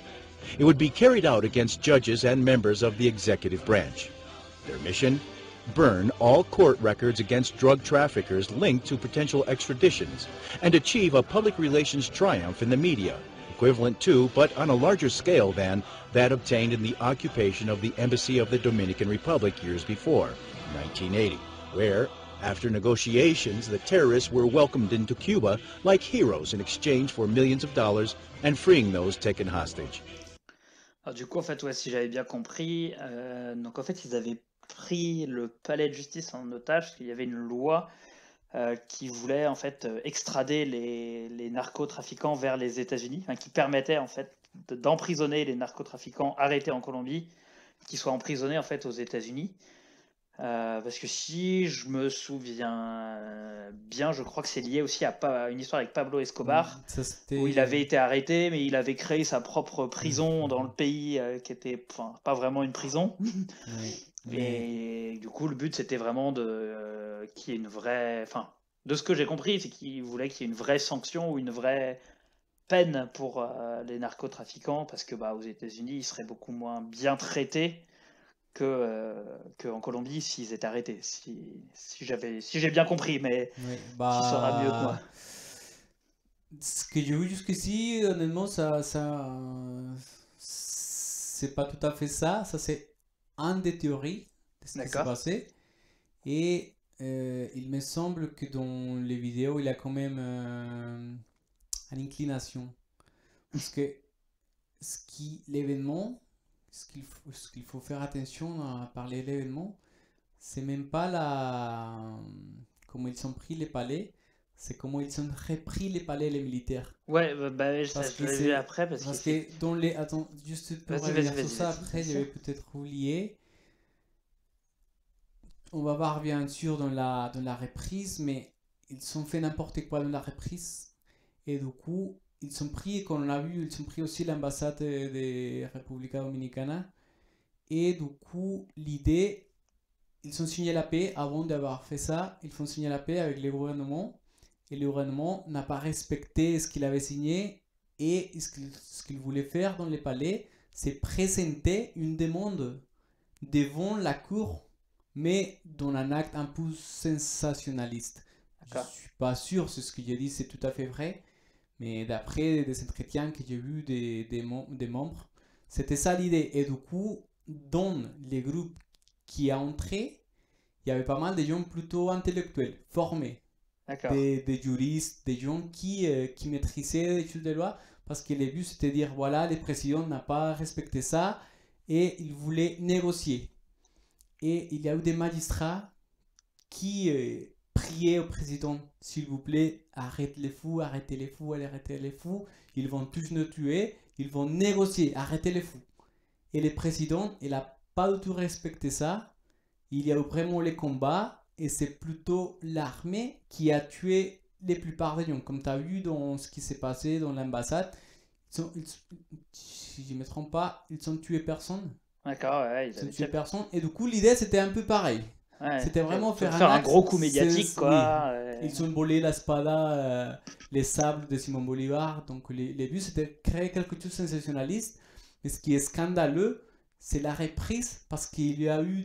It would be carried out against judges and members of the executive branch. Their mission? Burn all court records against drug traffickers linked to potential extraditions and achieve a public relations triumph in the media, equivalent to, but on a larger scale than, that obtained in the occupation of the Embassy of the Dominican Republic years before, 1980, where, after negotiations, the terrorists were welcomed into Cuba like heroes in exchange for millions of dollars and freeing those taken hostage. Alors, du coup, en fait, ouais, si j'avais bien compris, donc en fait, ils avaient pris le palais de justice en otage, parce qu'il y avait une loi qui voulait en fait extrader les narcotrafiquants vers les États-Unis, qui permettait en fait d'emprisonner les narcotrafiquants arrêtés en Colombie, qui soient emprisonnés en fait aux États-Unis. Parce que si je me souviens bien, je crois que c'est lié aussi à une histoire avec Pablo Escobar, Ça où il c'était. avait été arrêté, mais il avait créé sa propre prison dans le Mhm. pays, qui était pas vraiment une prison. Oui, mais Et du coup, le but, c'était vraiment qu'il y ait une vraie. Enfin, de ce que j'ai compris, c'est qu'il voulait qu'il y ait une vraie sanction ou une vraie peine pour les narcotrafiquants, parce que aux États-Unis, ils seraient beaucoup moins bien traités qu'en Colombie s'ils étaient arrêtés. Si j'ai bien compris, mais oui, tu sauras mieux que moi. ce que j'ai vu jusqu'ici, honnêtement, c'est pas tout à fait ça. Ça, c'est un des théories de ce qui s'est D'accord. passé. Et il me semble que dans les vidéos, il y a quand même une inclination. Parce que l'événement, ce qu'il faut faire attention à parler de l'événement, c'est même pas comment ils ont pris les palais, c'est comment ils ont repris les palais, les militaires. Ouais, Parce je que l'ai vu c'est. après, parce qu'il Parce fait. que dans les. Attends, juste pour Vas-y, vas-y, revenir sur vas-y, ça, vas-y, bien après, je sûr. vais peut-être oublier. On va voir bien sûr dans la reprise, mais ils ont fait n'importe quoi dans la reprise. Et du coup, ils ont pris, comme on l'a vu, ils ont pris aussi l'ambassade de República Dominicana. Et du coup, l'idée, ils ont signé la paix avant d'avoir fait ça. Ils font signer la paix avec le gouvernement. Et le gouvernement n'a pas respecté ce qu'il avait signé. Et ce qu'il voulait faire dans les palais, c'est présenter une demande devant la cour, mais dans un acte un peu sensationnaliste. Je ne D'accord. suis pas sûr si ce que j'ai dit c'est tout à fait vrai, mais d'après des entretiens que j'ai vus des membres, c'était ça l'idée. Et du coup, dans les groupes qui a entré, il y avait pas mal de gens plutôt intellectuels, formés, D'accord. des juristes, des gens qui maîtrisaient les choses de loi, parce que le but c'était de dire voilà, le président n'a pas respecté ça et il voulait négocier. Et il y a eu des magistrats qui priaient au président, s'il vous plaît, arrêtez les fous, arrêtez les fous, ils vont tous nous tuer, ils vont négocier, arrêtez les fous. Et le président, il n'a pas du tout respecté ça, il y a eu vraiment les combats, et c'est plutôt l'armée qui a tué la plupart des gens. Comme tu as vu dans ce qui s'est passé dans l'ambassade, si je ne me trompe pas, ils ont tué personne. D'accord, ouais, ils Ils ont avaient tué personne. Et du coup, l'idée, c'était un peu pareil. ouais. C'était vraiment faire Faire un axe, gros coup médiatique, c'est- quoi. oui. Ils ont volé la spada, les sables de Simon Bolivar. Donc, les buts, c'était créer quelque chose de sensationnaliste. Mais ce qui est scandaleux, c'est la reprise parce qu'il y a eu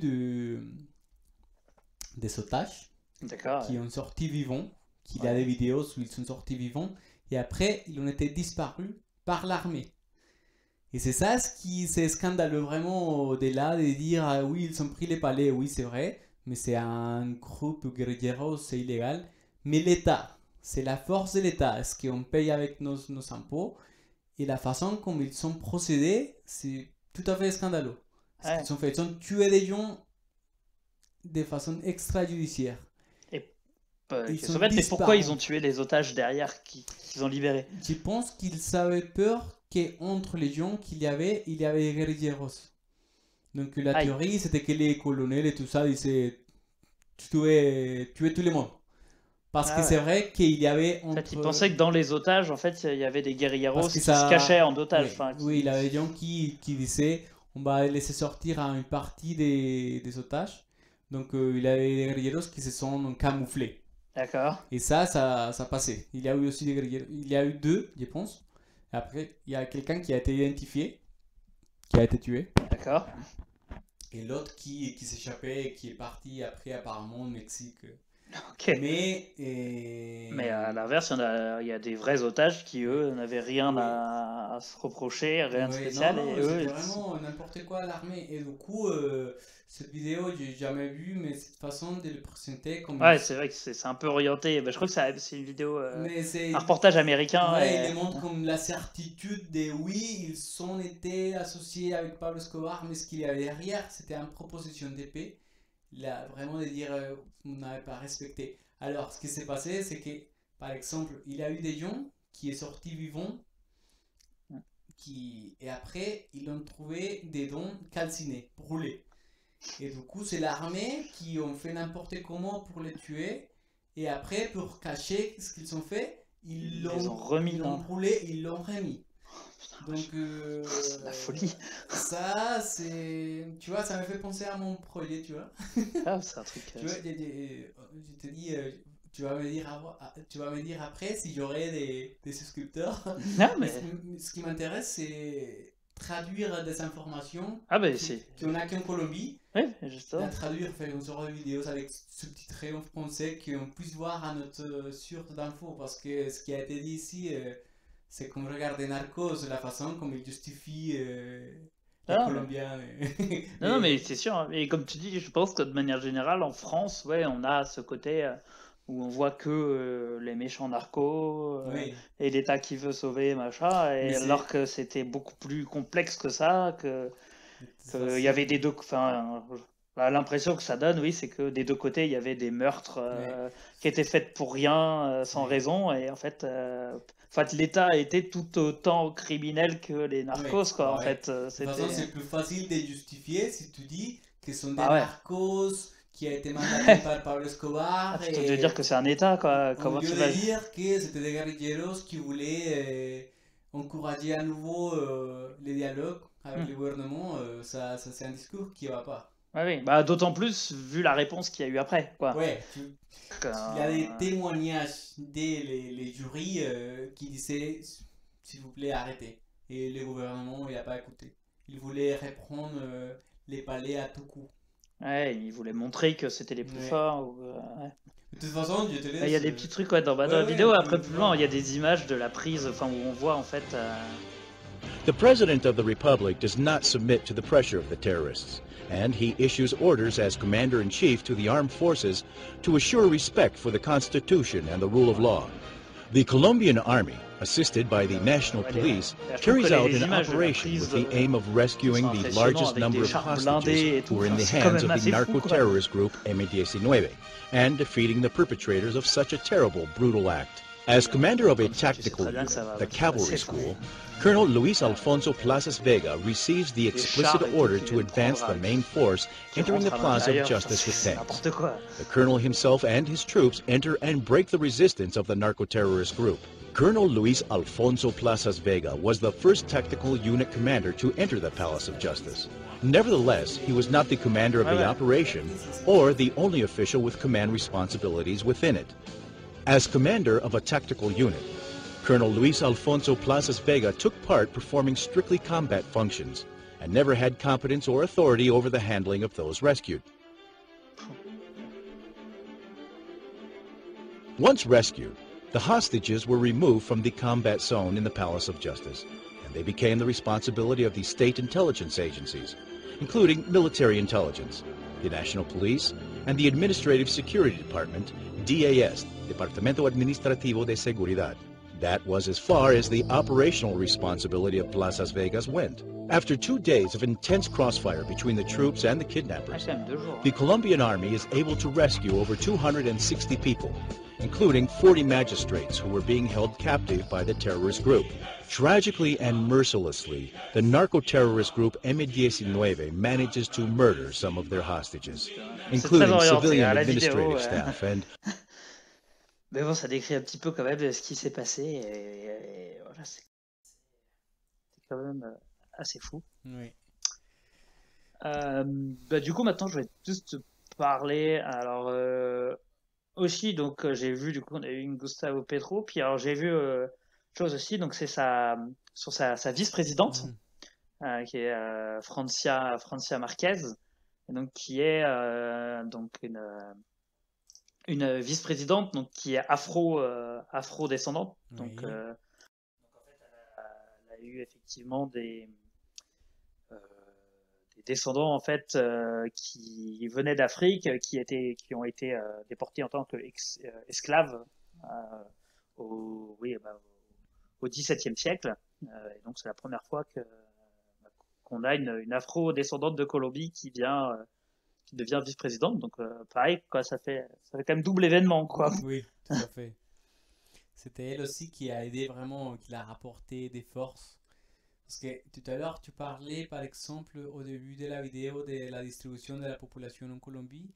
des otages D'accord. qui Ouais. ont sorti vivants, qu'il y a Ouais. des vidéos où ils sont sortis vivants, et après ils ont été disparus par l'armée. Et c'est ça ce qui c'est scandaleux vraiment au-delà de dire ah oui ils ont pris les palais, oui c'est vrai, mais c'est un groupe guerrilleros, c'est illégal, mais l'État, c'est la force de l'État, ce qu'on paye avec nos impôts, et la façon comme ils sont procédés, c'est tout à fait scandaleux. Ce Ouais. qu'ils ont fait, ils ont tué des gens de façon extrajudiciaire. Et Ils qu'est-ce sont qu'en fait, mais pourquoi ils disparus. ont tué les otages derrière qu'ils ont libérés? Je pense qu'ils avaient peur qu'entre les gens il y avait des guerrilleros. Donc la Aïe. théorie c'était que les colonels et tout ça disaient tuer tout le monde. Parce que Ah c'est ouais. vrai qu'il y avait En fait, ils entre... pensaient que dans les otages, en fait, il y avait des guerrilleros Parce que qui se cachaient en otages. Oui, Enfin, oui, il y avait des gens qui disaient on va laisser sortir une partie des otages. Donc il y avait des guerrilleros qui se sont camouflés. D'accord. Et ça passait. Il y a eu aussi des guerrilleros. Il y a eu deux, je pense. Et après, il y a quelqu'un qui a été identifié, qui a été tué. D'accord. Et l'autre qui s'échappait et qui est parti après apparemment au Mexique. Ok. Mais à l'inverse, il y a des vrais otages qui, eux, n'avaient rien Oui. à se reprocher, rien de Ouais, spécial. non, Et eux, c'était vraiment n'importe quoi à l'armée. Et du coup, cette vidéo, j'ai jamais vu, mais cette façon de le présenter comme... ouais, c'est vrai que c'est un peu orienté. Bah, je crois que c'est une vidéo, Mais c'est... un reportage américain. Ouais, et- il les montre comme la certitude de oui, ils ont été associés avec Pablo Escobar, mais ce qu'il y avait derrière, c'était une proposition de paix. Là, vraiment de dire on n'avait pas respecté. Alors, ce qui s'est passé, c'est que, par exemple, il y a eu des gens qui sont sortis vivants, et après, ils ont trouvé des dents calcinés, brûlés. Et du coup, c'est l'armée qui ont fait n'importe comment pour les tuer. Et après, pour cacher ce qu'ils ont fait, ils les l'ont ont remis ils dans- l'ont brûlé, ils l'ont remis. Donc, C'est de la folie. ça, c'est. Tu vois, ça me fait penser à mon projet, tu vois. Ah, c'est un truc. Tu vois, je te dis, tu vas me dire après si j'aurai des souscripteurs. Non, mais. Ce qui m'intéresse, c'est traduire des informations Ah, bah, c'est. qu'on a qu'en Colombie. Oui, justement. La traduire, faire une sorte de vidéo avec sous-titré en français qu'on puisse voir à notre source d'infos. Parce que ce qui a été dit ici, c'est qu'on regarde Narcos, la façon comme il justifie les Ah. Colombiens. Non, mais c'est sûr. Hein. Et comme tu dis, je pense que de manière générale, en France, ouais, on a ce côté où on voit que les méchants narcos Oui. et l'État qui veut sauver, machin. Mais Et c'est- alors que c'était beaucoup plus complexe que ça, qu'il y avait des deux. Enfin, l'impression que ça donne, oui, c'est que des deux côtés, il y avait des meurtres qui étaient faits pour rien, sans Oui. raison. Et en fait, l'État était tout autant criminel que les narcos, Oui, quoi. En ouais. fait, De toute façon, c'est plus facile de justifier si tu dis que ce sont des Ah ouais. narcos qui a été mandatés par Pablo Escobar. plutôt que de dire que c'est un État, quoi. Au Comment lieu tu de vas. dire que c'était des guerrilleros qui voulaient encourager à nouveau les dialogues avec le gouvernement, ça c'est un discours qui va pas. Ouais, oui, bah, d'autant plus vu la réponse qu'il y a eu après, quoi. Ouais, Que- il y a des témoignages les jurys qui disaient s'il vous plaît arrêtez. Et le gouvernement il a pas écouté. Il voulait reprendre les palais à tout coup. Ouais, ils voulaient montrer que c'était les plus Ouais. forts. Ouais. De toute façon, je te laisse. Il y a des petits trucs ouais, dans la ouais, vidéo. ouais, Après, tu plus vois. loin, il y a des images de la prise, enfin, où on voit en fait. The President of the Republic does not submit to the pressure of the terrorists, and he issues orders as Commander-in-Chief to the armed forces to assure respect for the Constitution and the rule of law. The Colombian Army, assisted by the National Police, carries out an operation with the aim of rescuing the largest number of hostages who were in the hands of the narco-terrorist group M19 and defeating the perpetrators of such a terrible, brutal act. As commander of a tactical unit, the cavalry school, Colonel Luis Alfonso Plazas Vega receives the explicit order to advance the main force, entering the Plaza of Justice with tanks. N'importe quoi. The colonel himself and his troops enter and break the resistance of the narco-terrorist group. Colonel Luis Alfonso Plazas Vega was the first tactical unit commander to enter the Palace of Justice. Nevertheless, he was not the commander of the operation or the only official with command responsibilities within it. As commander of a tactical unit, Colonel Luis Alfonso Plazas Vega took part performing strictly combat functions and never had competence or authority over the handling of those rescued. Once rescued, the hostages were removed from the combat zone in the Palace of Justice, and they became the responsibility of the state intelligence agencies, including military intelligence, the National Police, and the Administrative Security Department, DAS, Departamento Administrativo de Seguridad. That was as far as the operational responsibility of Plazas Vegas went. After 2 days of intense crossfire between the troops and the kidnappers, the Colombian army is able to rescue over 260 people, including 40 magistrates who were being held captive by the terrorist group. Tragically and mercilessly, the narco-terrorist group M19 manages to murder some of their hostages, including civilian administrative staff and... Mais bon, ça décrit un petit peu quand même ce qui s'est passé et voilà, c'est quand même assez fou. Oui. Du coup, maintenant, je vais juste te parler. Alors, aussi, donc, j'ai vu, du coup, on a eu une Gustavo Petro. Puis, alors, j'ai vu chose aussi, donc, c'est sur sa vice-présidente, qui est Francia Marquez, et donc, qui est donc une vice-présidente donc, qui est afro-descendante. Oui. Donc, en fait, elle a eu effectivement des descendants en fait qui venaient d'Afrique, qui ont été déportés en tant qu'esclaves au XVIIe siècle. Et donc c'est la première fois qu'on a une afro-descendante de Colombie qui devient vice-présidente. Donc pareil, quoi, ça fait quand même double événement, quoi. Oui, tout à fait. C'était elle aussi qui a aidé vraiment, qui a rapporté des forces. Parce que tout à l'heure, tu parlais par exemple au début de la vidéo de la distribution de la population en Colombie.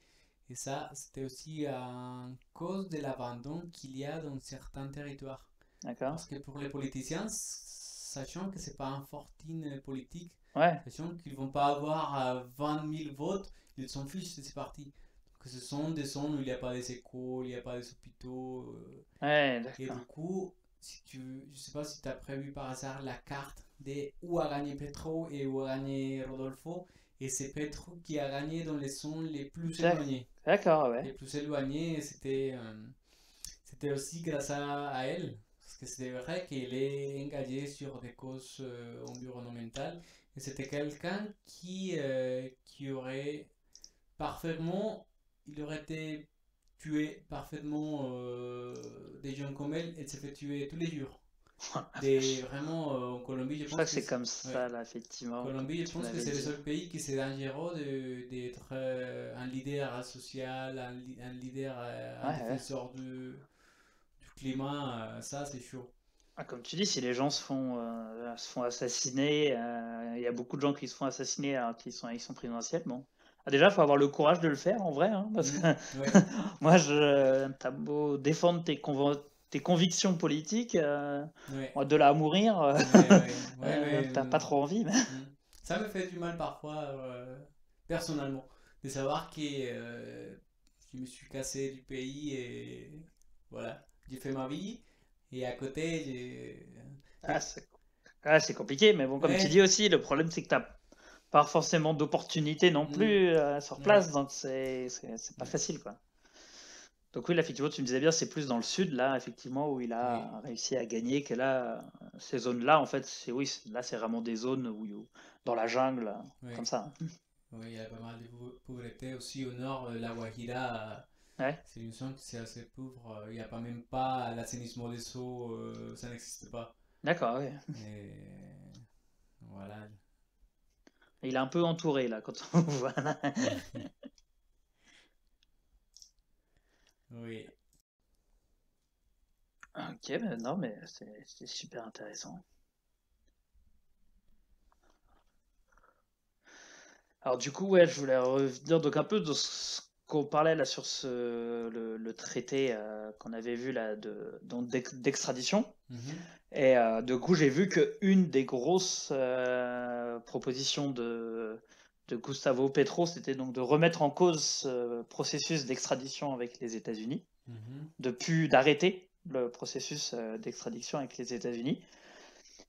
Et ça, c'était aussi à cause de l'abandon qu'il y a dans certains territoires. D'accord. Parce que pour les politiciens, sachant que c'est pas un fortune politique, Ouais. sachant qu'ils vont pas avoir 20 000 votes, ils s'en fichent de ces partis. Que ce sont des zones où il n'y a pas des écoles, il n'y a pas des hôpitaux. Ouais, Et d'accord. du coup, je sais pas si tu as prévu par hasard la carte de où a gagné Petro et où a gagné Rodolfo. Et c'est Petro qui a gagné dans les zones les plus éloignées. D'accord, ouais. Les plus éloignées, c'était aussi grâce à elle. Parce que c'est vrai qu'elle est engagée sur des causes environnementales. Et c'était quelqu'un qui aurait parfaitement, il aurait été tué parfaitement des gens comme elle se fait tuer tous les jours. Vraiment, en Colombie, je Je pense crois que c'est comme ça, ouais. là, effectivement. En Colombie, je pense que c'est le dit. seul pays qui c'est dangereux d'être un leader social, un leader, un défenseur du climat. Ça, c'est chaud. Ah, comme tu dis, si les gens se font assassiner, il y a beaucoup de gens qui se font assassiner alors qu'ils sont présidentiels. Bon. Ah, déjà, il faut avoir le courage de le faire en vrai. Hein, parce que Ouais. moi, t'as beau défendre tes convictions politiques, Ouais. de là à mourir, Ouais, t'as pas trop envie. Mais... Ça me fait du mal parfois, personnellement, de savoir que je me suis cassé du pays et voilà, j'ai fait ma vie. Et à côté, c'est compliqué, mais bon, comme tu dis aussi, le problème c'est que t'as pas forcément d'opportunité non plus sur place, donc c'est pas facile, quoi. Donc oui, là, effectivement, tu me disais bien, c'est plus dans le sud, là, effectivement, où il a réussi à gagner, que là, ces zones-là, en fait, là, c'est vraiment des zones où dans la jungle, comme ça. Oui, il y a pas mal de pauvreté aussi au nord, la Guajira. C'est une zone qui c'est assez pauvre, il n'y a même pas l'assainissement des eaux, ça n'existe pas. D'accord, oui. Et voilà. Il est un peu entouré là quand on voit là. Oui. Ok, non mais c'est super intéressant. Alors du coup, ouais, je voulais revenir donc un peu de ce qu'on parlait là sur le traité qu'on avait vu là d'extradition. Et du coup, j'ai vu qu'une des grosses propositions de de Gustavo Petro, c'était donc de remettre en cause ce processus d'extradition avec les États-Unis, d'arrêter le processus d'extradition avec les États-Unis.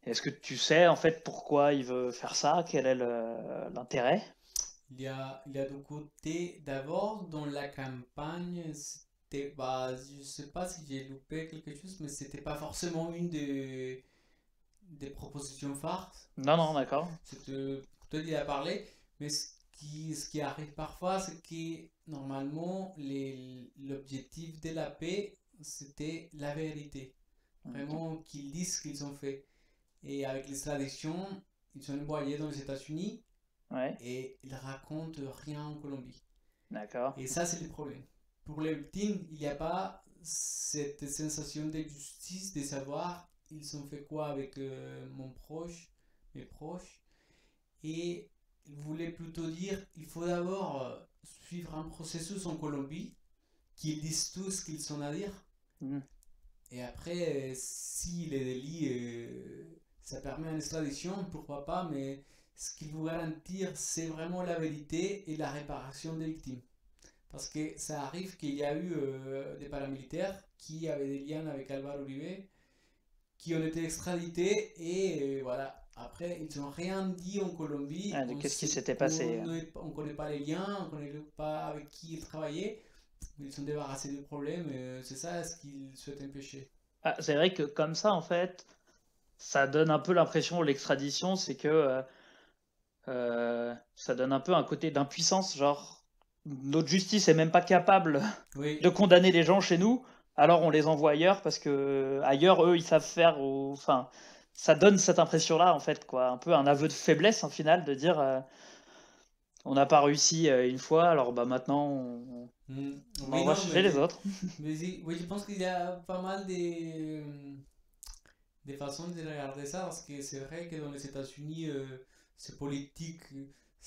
Est-ce que tu sais en fait pourquoi il veut faire ça? Quel est l'intérêt? Il y a deux côtés. D'abord, dans la campagne, bah, je sais pas si j'ai loupé quelque chose, mais c'était pas forcément une des propositions phares. Non, d'accord. C'était peut-être il a parlé, mais ce qui arrive parfois, c'est que normalement, l'objectif de la paix, c'était la vérité. Vraiment, qu'ils disent ce qu'ils ont fait. Et avec l'extradition, ils sont envoyés dans les États-Unis Ouais, et ils racontent rien en Colombie. d'accord. Et ça, c'est le problème. Pour les victimes, il n'y a pas cette sensation de justice de savoir ils ont fait quoi avec mes proches. Et il voulait plutôt dire il faut d'abord suivre un processus en Colombie, qu'ils disent tout ce qu'ils ont à dire. Mhm. Et après, si les délits, ça permet une extradition, pourquoi pas, mais ce qu'il vous garantit, c'est vraiment la vérité et la réparation des victimes. Parce que ça arrive qu'il y a eu des paramilitaires qui avaient des liens avec Álvaro Uribe, qui ont été extradités et voilà. Après, ils n'ont rien dit en Colombie. Ah, qu'est-ce qui s'était passé? On ne connaît pas les liens, on ne connaît pas avec qui ils travaillaient. Ils sont débarrassés du problème. C'est ça ce qu'ils souhaitent empêcher. Ah, c'est vrai que comme ça, en fait, ça donne un peu l'impression, l'extradition, c'est que ça donne un peu un côté d'impuissance, genre notre justice est même pas capable Oui, de condamner les gens chez nous, alors on les envoie ailleurs parce que ailleurs, eux, ils savent faire. Enfin, ça donne cette impression-là, en fait, quoi, un peu un aveu de faiblesse, en final, de dire on n'a pas réussi une fois, alors bah maintenant on oui, envoie non, chez les autres. mais oui, je pense qu'il y a pas mal des façons de regarder ça parce que c'est vrai que dans les États-Unis, c'est politique,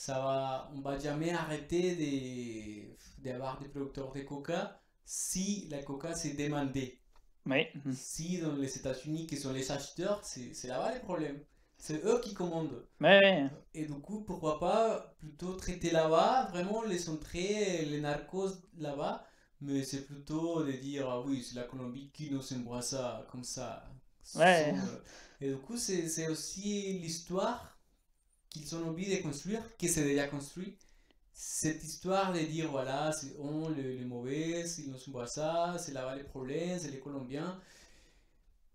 on va jamais arrêter d'avoir des producteurs de coca si la coca s'est demandée. Oui, Si dans les États-Unis, qui sont les acheteurs, c'est là-bas le problème. C'est eux qui commandent. mais Et du coup, pourquoi pas plutôt traiter là-bas, vraiment les entrées, les narcos là-bas, mais c'est plutôt de dire, ah oui, c'est la Colombie qui nous envoie ça comme ça. ouais, Et du coup, c'est aussi l'histoire qu'ils ont envie de construire, qui s'est déjà construit. Cette histoire de dire, voilà, c'est on, les mauvais, ils nous envoient ça, c'est là-bas les problèmes, c'est les Colombiens.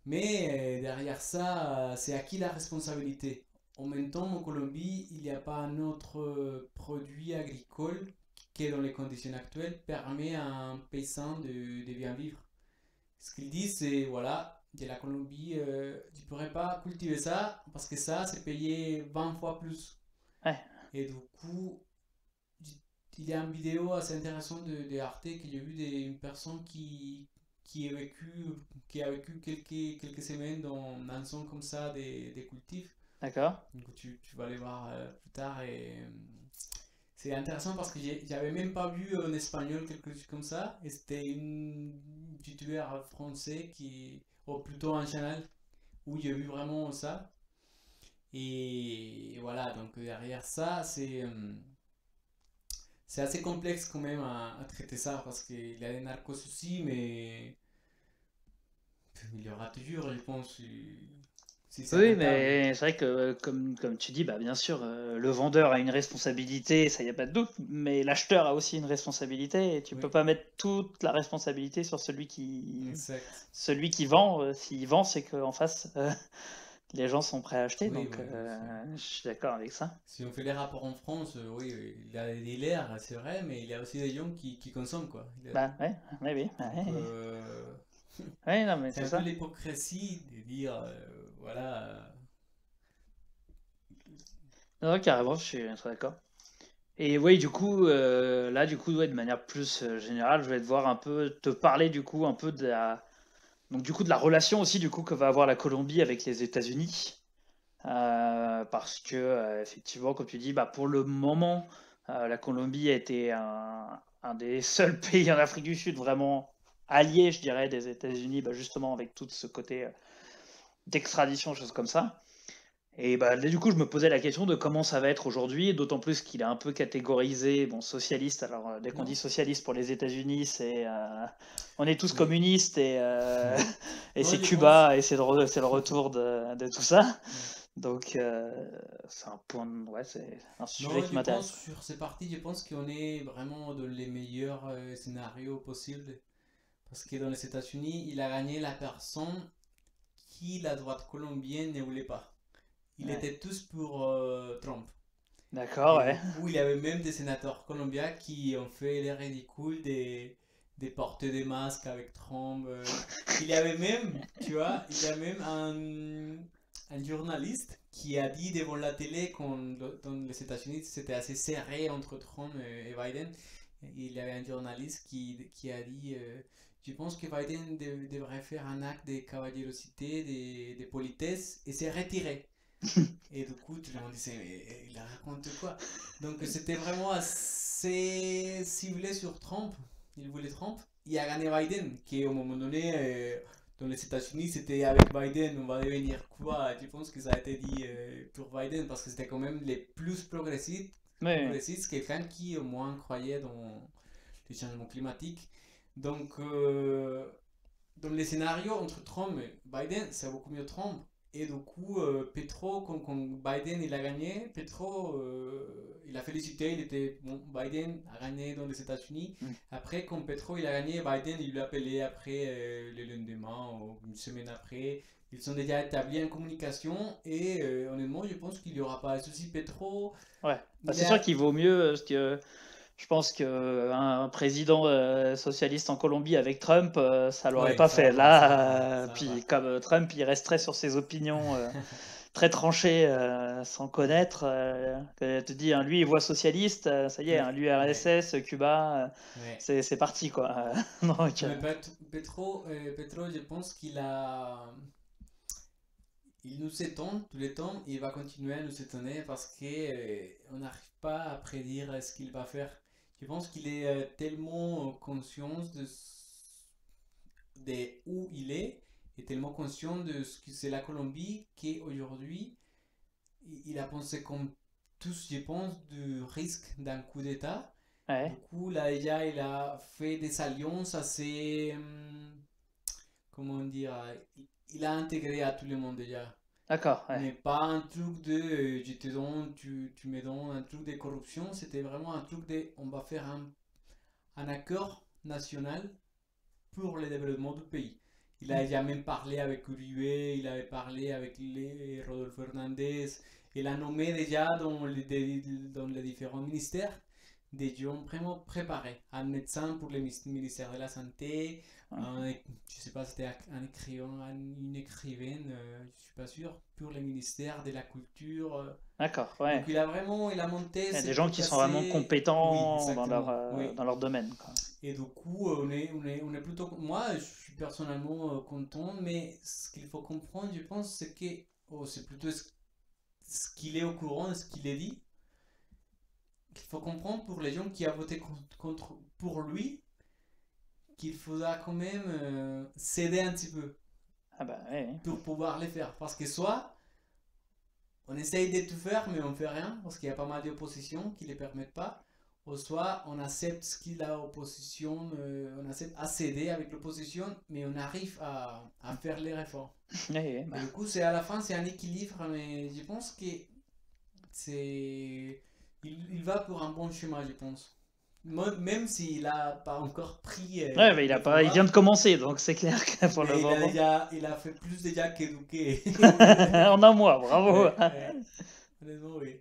Mais derrière ça, c'est à qui la responsabilité? En même temps, en Colombie, il n'y a pas un autre produit agricole qui, dans les conditions actuelles, permet à un paysan de bien vivre. Ce qu'ils disent, c'est voilà, de la Colombie, tu ne pourrais pas cultiver ça parce que ça, c'est payé 20 fois plus. ouais. Et du coup, il y a une vidéo assez intéressante de Arte que j'ai vu d'une personne qui a vécu, qui a vécu quelques semaines dans un zone comme ça des cultifs. D'accord. Donc tu vas aller voir plus tard et c'est intéressant parce que j'avais même pas vu en espagnol quelque chose comme ça et c'était une youtubeur français ou plutôt un channel où j'ai vu vraiment ça et voilà donc derrière ça c'est assez complexe quand même à traiter ça parce qu'il y a des narcos aussi mais il y aura toujours je pense si c'est Oui, rentable. mais c'est vrai que, comme tu dis, bah, bien sûr, le vendeur a une responsabilité, ça y a pas de doute, mais l'acheteur a aussi une responsabilité, et tu peux Oui, pas mettre toute la responsabilité sur exact. celui qui vend. S'il vend, c'est qu'en face, les gens sont prêts à acheter, Oui, donc oui, je suis d'accord avec ça. si on fait les rapports en France, oui, il y a des dealers, c'est vrai, mais il y a aussi des gens qui consomment, quoi. Bah, ouais, ouais, oui, Donc, ouais, ouais, non, mais c'est c'est un peu ça. l'hypocrisie de dire, voilà, Non, non, carrément, je suis très d'accord. Et oui, du coup, là, du coup, ouais, de manière plus générale, je vais devoir un peu te parler, du coup, un peu donc, du coup, de la relation aussi, du coup, que va avoir la Colombie avec les États-Unis. Parce que, effectivement, comme tu dis, bah, pour le moment, la Colombie a été un des seuls pays en Afrique du Sud vraiment alliés, je dirais, des États-Unis, bah, justement avec tout ce côté d'extradition, choses comme ça. Et bah, là, du coup, je me posais la question de comment ça va être aujourd'hui, d'autant plus qu'il est un peu catégorisé, bon, socialiste. Alors, dès qu'on dit Non? socialiste pour les États-Unis, on est tous Oui. communistes et Non, c'est je pense. Cuba et c'est le retour de tout ça. Ouais. Donc, c'est un sujet Non, qui je pense m'intéresse. sur ces parties, je pense qu'on est vraiment dans les meilleurs scénarios possibles. Parce que dans les États-Unis, il a gagné la personne qui la droite colombienne ne voulait pas. Ils Ouais. étaient tous pour Trump. D'accord, Et ouais. du coup, il y avait même des sénateurs colombiens qui ont fait les ridicules des porter des masques avec Trump. Il y avait même, tu vois, il y a même un journaliste qui a dit devant la télé quand dans les États-Unis c'était assez serré entre Trump et Biden. Il y avait un journaliste qui a dit je pense que Biden devrait faire un acte de cavalérosité, de politesse et se retirer. Et du coup, tout le monde disait, mais il raconte quoi? Donc c'était vraiment assez ciblé sur Trump. Il voulait Trump. Il a gagné Biden, qui au moment donné, dans les États-Unis, c'était avec Biden, on va devenir quoi? Je pense que ça a été dit pour Biden, parce que c'était quand même les plus Mais, progressistes, quelqu'un qui au moins croyait dans le changement climatique. Donc, dans les scénarios entre Trump et Biden, c'est beaucoup mieux Trump. Et du coup, Petro, quand Biden il a gagné, Petro, il a félicité, il était bon, Biden a gagné dans les États-Unis. mm, Après, quand Petro il a gagné, Biden il lui a appelé après le lendemain ou une semaine après. Ils sont déjà établis en communication et honnêtement, je pense qu'il n'y aura pas de souci. Petro, ouais. Bah, il c'est sûr a. qu'il vaut mieux, parce que je pense qu'un président socialiste en Colombie avec Trump, ça l'aurait Ouais, pas fait. ça va, Là, ça puis va. comme Trump, il resterait sur ses opinions très tranchées, sans connaître. Que tu dis, hein, lui, il voit socialiste, ça y est, hein, Ouais, lui, ouais, RSS, Cuba, ouais. c'est parti, quoi. Donc, Non, mais Petro, je pense il nous étonne tout le temps, il va continuer à nous étonner parce que on n'arrive pas à prédire ce qu'il va faire. Je pense qu'il est tellement conscient de où il est et tellement conscient de ce que c'est la Colombie qu'aujourd'hui, il a pensé comme tous, je pense, du risque d'un coup d'État. Du ouais, coup, là, déjà, il a fait des alliances assez, comment dire, il a intégré à tout le monde déjà. d'accord, ouais. Mais pas un truc de je te donne, tu me donnes, un truc de corruption. C'était vraiment un truc de on va faire un accord national pour le développement du pays. Il a déjà même parlé avec Uribe, il avait parlé avec Rodolfo Hernandez, il a nommé déjà dans les différents ministères des gens vraiment préparés. Un médecin pour le ministère de la Santé, je sais pas si c'était un écrivain, une écrivaine, je suis pas sûr, pour le ministère de la Culture. D'accord, Donc ouais. il a monté Il y a ce des gens truc qui sont vraiment assez. Oui, compétents exactement. Oui. dans leur domaine, quoi. Et du coup, on est plutôt. Moi, je suis personnellement content, mais ce qu'il faut comprendre, je pense, c'est que. Oh, c'est plutôt ce qu'il est au courant, ce qu'il est dit. Qu'il faut comprendre pour les gens qui ont voté pour lui, qu'il faudra quand même céder un petit peu Ah bah ouais. pour pouvoir les faire. Parce que soit on essaye de tout faire, mais on ne fait rien, parce qu'il y a pas mal d'oppositions qui ne les permettent pas. Ou soit on accepte ce qu'il a opposition, on accepte à céder avec l'opposition, mais on arrive à faire les réformes. Ouais, Et bah, du coup, c'est à la fin, c'est un équilibre, mais je pense que il va pour un bon chemin, je pense. Même s'il n'a pas encore pris ouais, mais le il vient de pouvoir, commencer, donc c'est clair que pour le mais moment. il a fait plus déjà qu'éduqué. En un mois, bravo. Ouais, ouais. Honnêtement, oui.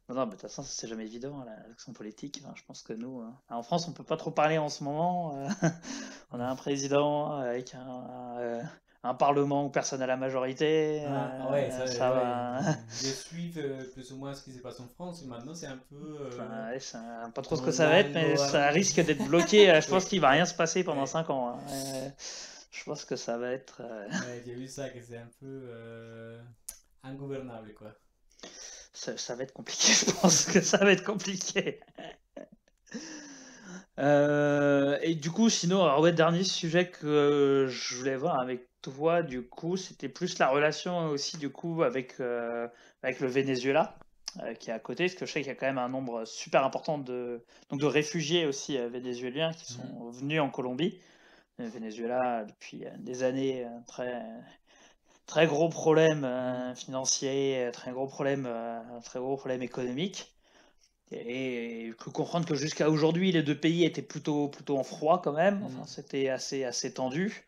Non, non, mais de toute façon, c'est jamais évident, l'action politique. Enfin, je pense que nous, en France, on peut pas trop parler en ce moment. On a un président avec un parlement où personne n'a la majorité. Ah ouais, ça, Ça ouais. va. Je suis plus ou moins ce qui se passe en France, et maintenant c'est un peu Enfin, ouais, pas trop ce dans que ça va être, mais ça l'angoisse. risque d'être bloqué. Je pense Oui, qu'il va rien se passer pendant ouais, 5 ans, hein. Je pense que ça va être. ouais, j'ai vu ça, que c'est un peu ingouvernable, quoi. Ça va être compliqué. Je pense que ça va être compliqué. Et du coup, sinon, alors ouais, dernier sujet que je voulais voir avec toi, du coup, c'était plus la relation aussi, du coup, avec le Venezuela, qui est à côté, parce que je sais qu'il y a quand même un nombre super important donc de réfugiés aussi vénézuéliens qui sont venus en Colombie. Le Venezuela, depuis des années, très gros problème financier, très gros problème économique. Et je peux comprendre que jusqu'à aujourd'hui, les deux pays étaient plutôt en froid quand même. Enfin, c'était assez tendu.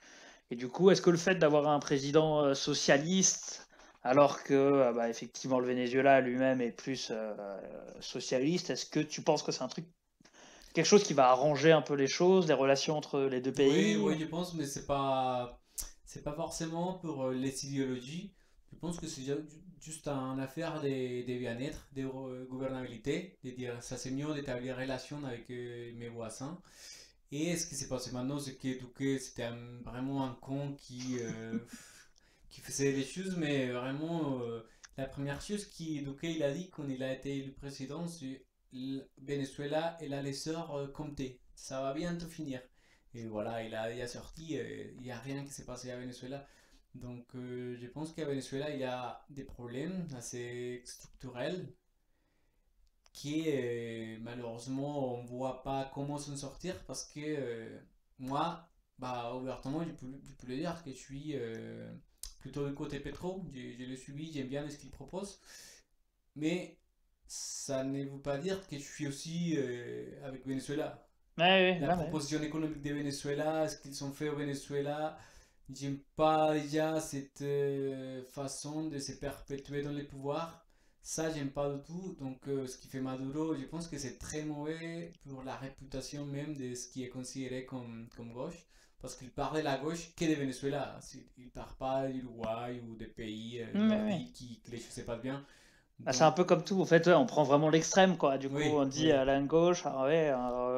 Et du coup, est-ce que le fait d'avoir un président socialiste, alors que bah, effectivement le Venezuela lui-même est plus socialiste, est-ce que tu penses que c'est quelque chose qui va arranger un peu les choses, les relations entre les deux Oui, pays? oui, je pense, mais c'est pas forcément pour les idéologies. Je pense que c'est juste une affaire de bien-être, de gouvernabilité, de dire ça c'est mieux d'établir relation avec mes voisins. Et ce qui s'est passé maintenant, c'est que Duque, c'était vraiment un con qui faisait les choses, mais vraiment, la première chose Duque il a dit quand il a été élu président, c'est Venezuela, elle a les sœurs comptées. Ça va bientôt finir. Et voilà, il a sorti, il n'y a rien qui s'est passé à Venezuela. Donc, je pense qu'à Venezuela, il y a des problèmes assez structurels qui malheureusement on voit pas comment s'en sortir parce que moi bah ouvertement je peux le dire que je suis plutôt du côté pétro, je le suis, j'aime bien ce qu'il propose, mais ça ne veut pas dire que je suis aussi avec Venezuela. Ouais, La ouais, ouais. proposition économique de Venezuela, ce qu'ils ont fait au Venezuela, j'aime pas déjà cette façon de se perpétuer dans les pouvoirs. Ça, j'aime pas du tout. Donc, ce qui fait Maduro, je pense que c'est très mauvais pour la réputation même de ce qui est considéré comme gauche. Parce qu'il parle de la gauche que de Venezuela. Il parle pas d'Uruguay ou des pays Ouais, ouais. nordiques que les choses se passent bien. Bah, c'est un Donc, peu comme tout, en fait, ouais, on prend vraiment l'extrême, quoi. Du coup, oui, on dit oui, à la gauche, ah ouais,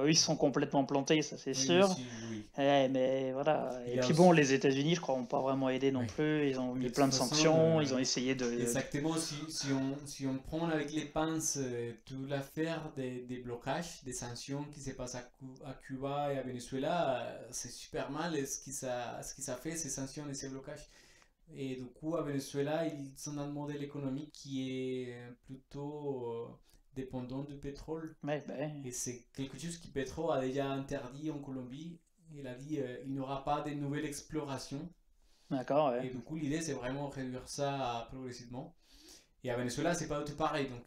eux, ils sont complètement plantés, ça c'est oui, sûr. monsieur, oui. Mais voilà. Il Et y a puis bon, aussi. les États-Unis, je crois, n'ont pas vraiment aidé non Oui. plus. Ils ont De mis toute plein de façon, sanctions, ils ont essayé de. exactement, si on prend avec les pinces toute l'affaire des blocages, des sanctions qui se passent à Cuba et à Venezuela, c'est super mal ce qui ça fait, ces sanctions et ces blocages. Et du coup, à Venezuela, ils ont un modèle économique qui est plutôt dépendant du pétrole. Ouais, bah, ouais. Et c'est quelque chose que Petro a déjà interdit en Colombie. Il a dit il n'y aura pas de nouvelles explorations. D'accord, ouais. Et du coup, l'idée, c'est vraiment réduire ça progressivement. Et à Venezuela, c'est pas du tout pareil. Donc,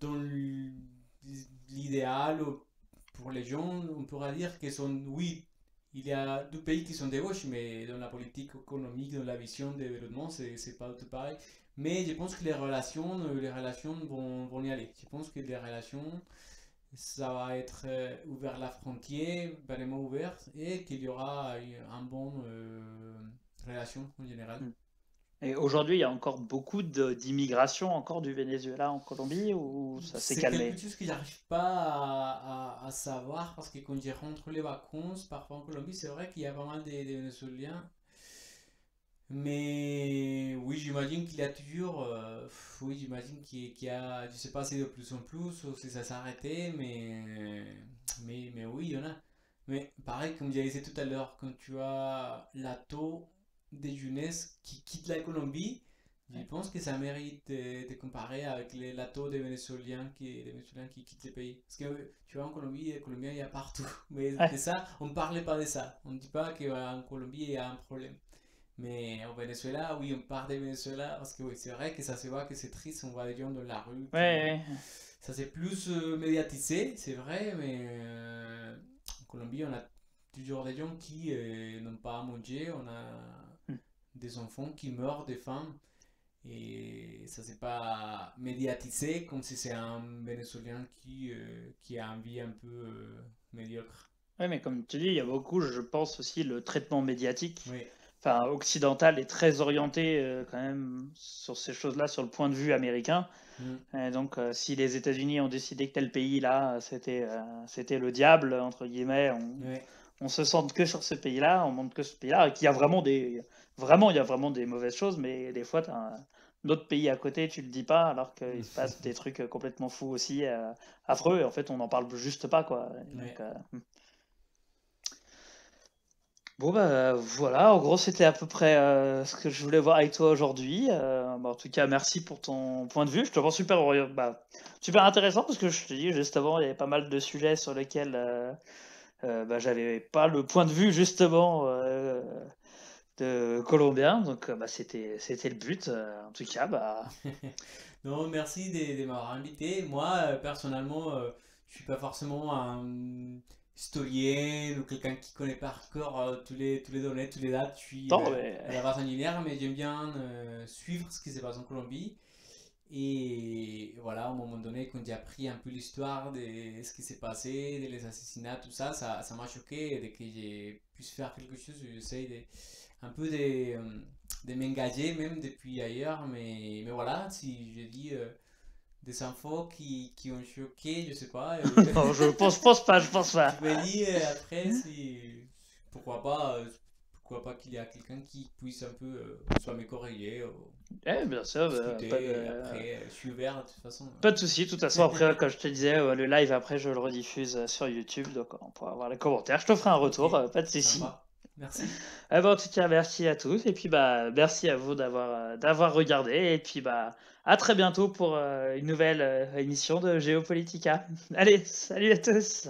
dans l'idéal, pour les gens, on pourra dire que sont, oui, il y a deux pays qui sont des gauches, mais dans la politique économique, dans la vision de développement, c'est pas du tout pareil. Mais je pense que les relations vont y aller. Je pense que les relations, ça va être ouvert la frontière, vraiment ouverte, et qu'il y aura un bon relation en général. Hmm. Et aujourd'hui, il y a encore beaucoup d'immigration encore du Venezuela en Colombie ou ça s'est C'est quelque calmé? chose que j'arrive pas à savoir parce que quand je rentre les vacances, parfois en Colombie, c'est vrai qu'il y a pas mal de Vénézuéliens. Mais oui, j'imagine qu'il y a toujours. Oui, j'imagine qu'il y a. Je sais pas si de plus en plus ou si ça s'est arrêté, mais oui, il y en a. Mais pareil, comme je disais tout à l'heure, quand tu as la taux de jeunesse qui quitte la Colombie, je Ouais. pense que ça mérite de comparer avec la taux des Vénézuéliens qui quittent le pays. Parce que tu vois, en Colombie, les Colombiens, il y a partout. Mais de Ouais. ça, on ne parlait pas de ça. On ne dit pas qu'en Colombie, il y a un problème. Mais au Venezuela, oui, on parle du Venezuela parce que oui, c'est vrai que ça se voit que c'est triste, on voit des gens dans la rue qui. Ouais, ouais. Ça s'est plus médiatisé, c'est vrai, mais en Colombie, on a toujours des gens qui n'ont pas à manger, on a Hmm. des enfants qui meurent, des femmes, et ça s'est pas médiatisé comme si c'est un Vénézuélien qui a une vie un peu médiocre. Ouais, mais comme tu dis, il y a beaucoup, je pense aussi, le traitement médiatique, Oui. enfin occidental, est très orienté quand même sur ces choses-là, sur le point de vue américain. Mm. Et donc, si les États-Unis ont décidé que tel pays-là, c'était le diable, entre guillemets, Oui. on se centre que sur ce pays-là, on montre que ce pays-là, et qu'il y a il y a vraiment des mauvaises choses, mais des fois, tu as un autre pays à côté, tu le dis pas, alors qu'il se passe des trucs complètement fous aussi, affreux, et en fait, on n'en parle juste pas, quoi. Et Oui. donc, Bon, bah voilà, en gros, c'était à peu près ce que je voulais voir avec toi aujourd'hui. Bah, en tout cas, merci pour ton point de vue. Je te pense super intéressant parce que je te dis, juste avant, il y avait pas mal de sujets sur lesquels bah, j'avais pas le point de vue justement de Colombien. Donc, bah, c'était le but. En tout cas, bah, Non, merci de m'avoir invité. Moi, personnellement, je suis pas forcément un historien ou quelqu'un qui connaît par cœur tous les données, tous les dates. Je suis tant, mais à la base ingénieur, mais j'aime bien suivre ce qui se passe en Colombie. Et voilà, à un moment donné, quand j'ai appris un peu l'histoire de ce qui s'est passé, les assassinats, tout ça, ça m'a choqué. Et dès que j'ai pu faire quelque chose, j'essaie un peu de m'engager, même depuis ailleurs. Mais voilà, si je dis des infos qui ont choqué, je sais pas, non, pense pas, je pense pas. tu me dis après si pourquoi pas, pourquoi pas qu'il y a quelqu'un qui puisse un peu soit me corriger ou Bien sûr, discuter. Et après, je suis ouvert de toute façon. pas de souci. De toute façon, après, comme je te disais, le live, après, je le rediffuse sur YouTube. Donc, on pourra voir les commentaires. Je te ferai un Ok, retour, pas de souci. sympa. Merci. Bah, en tout cas, merci à tous. Et puis, bah, merci à vous d'avoir regardé. Et puis, bah, à très bientôt pour une nouvelle émission de Géopolitica. Allez, salut à tous!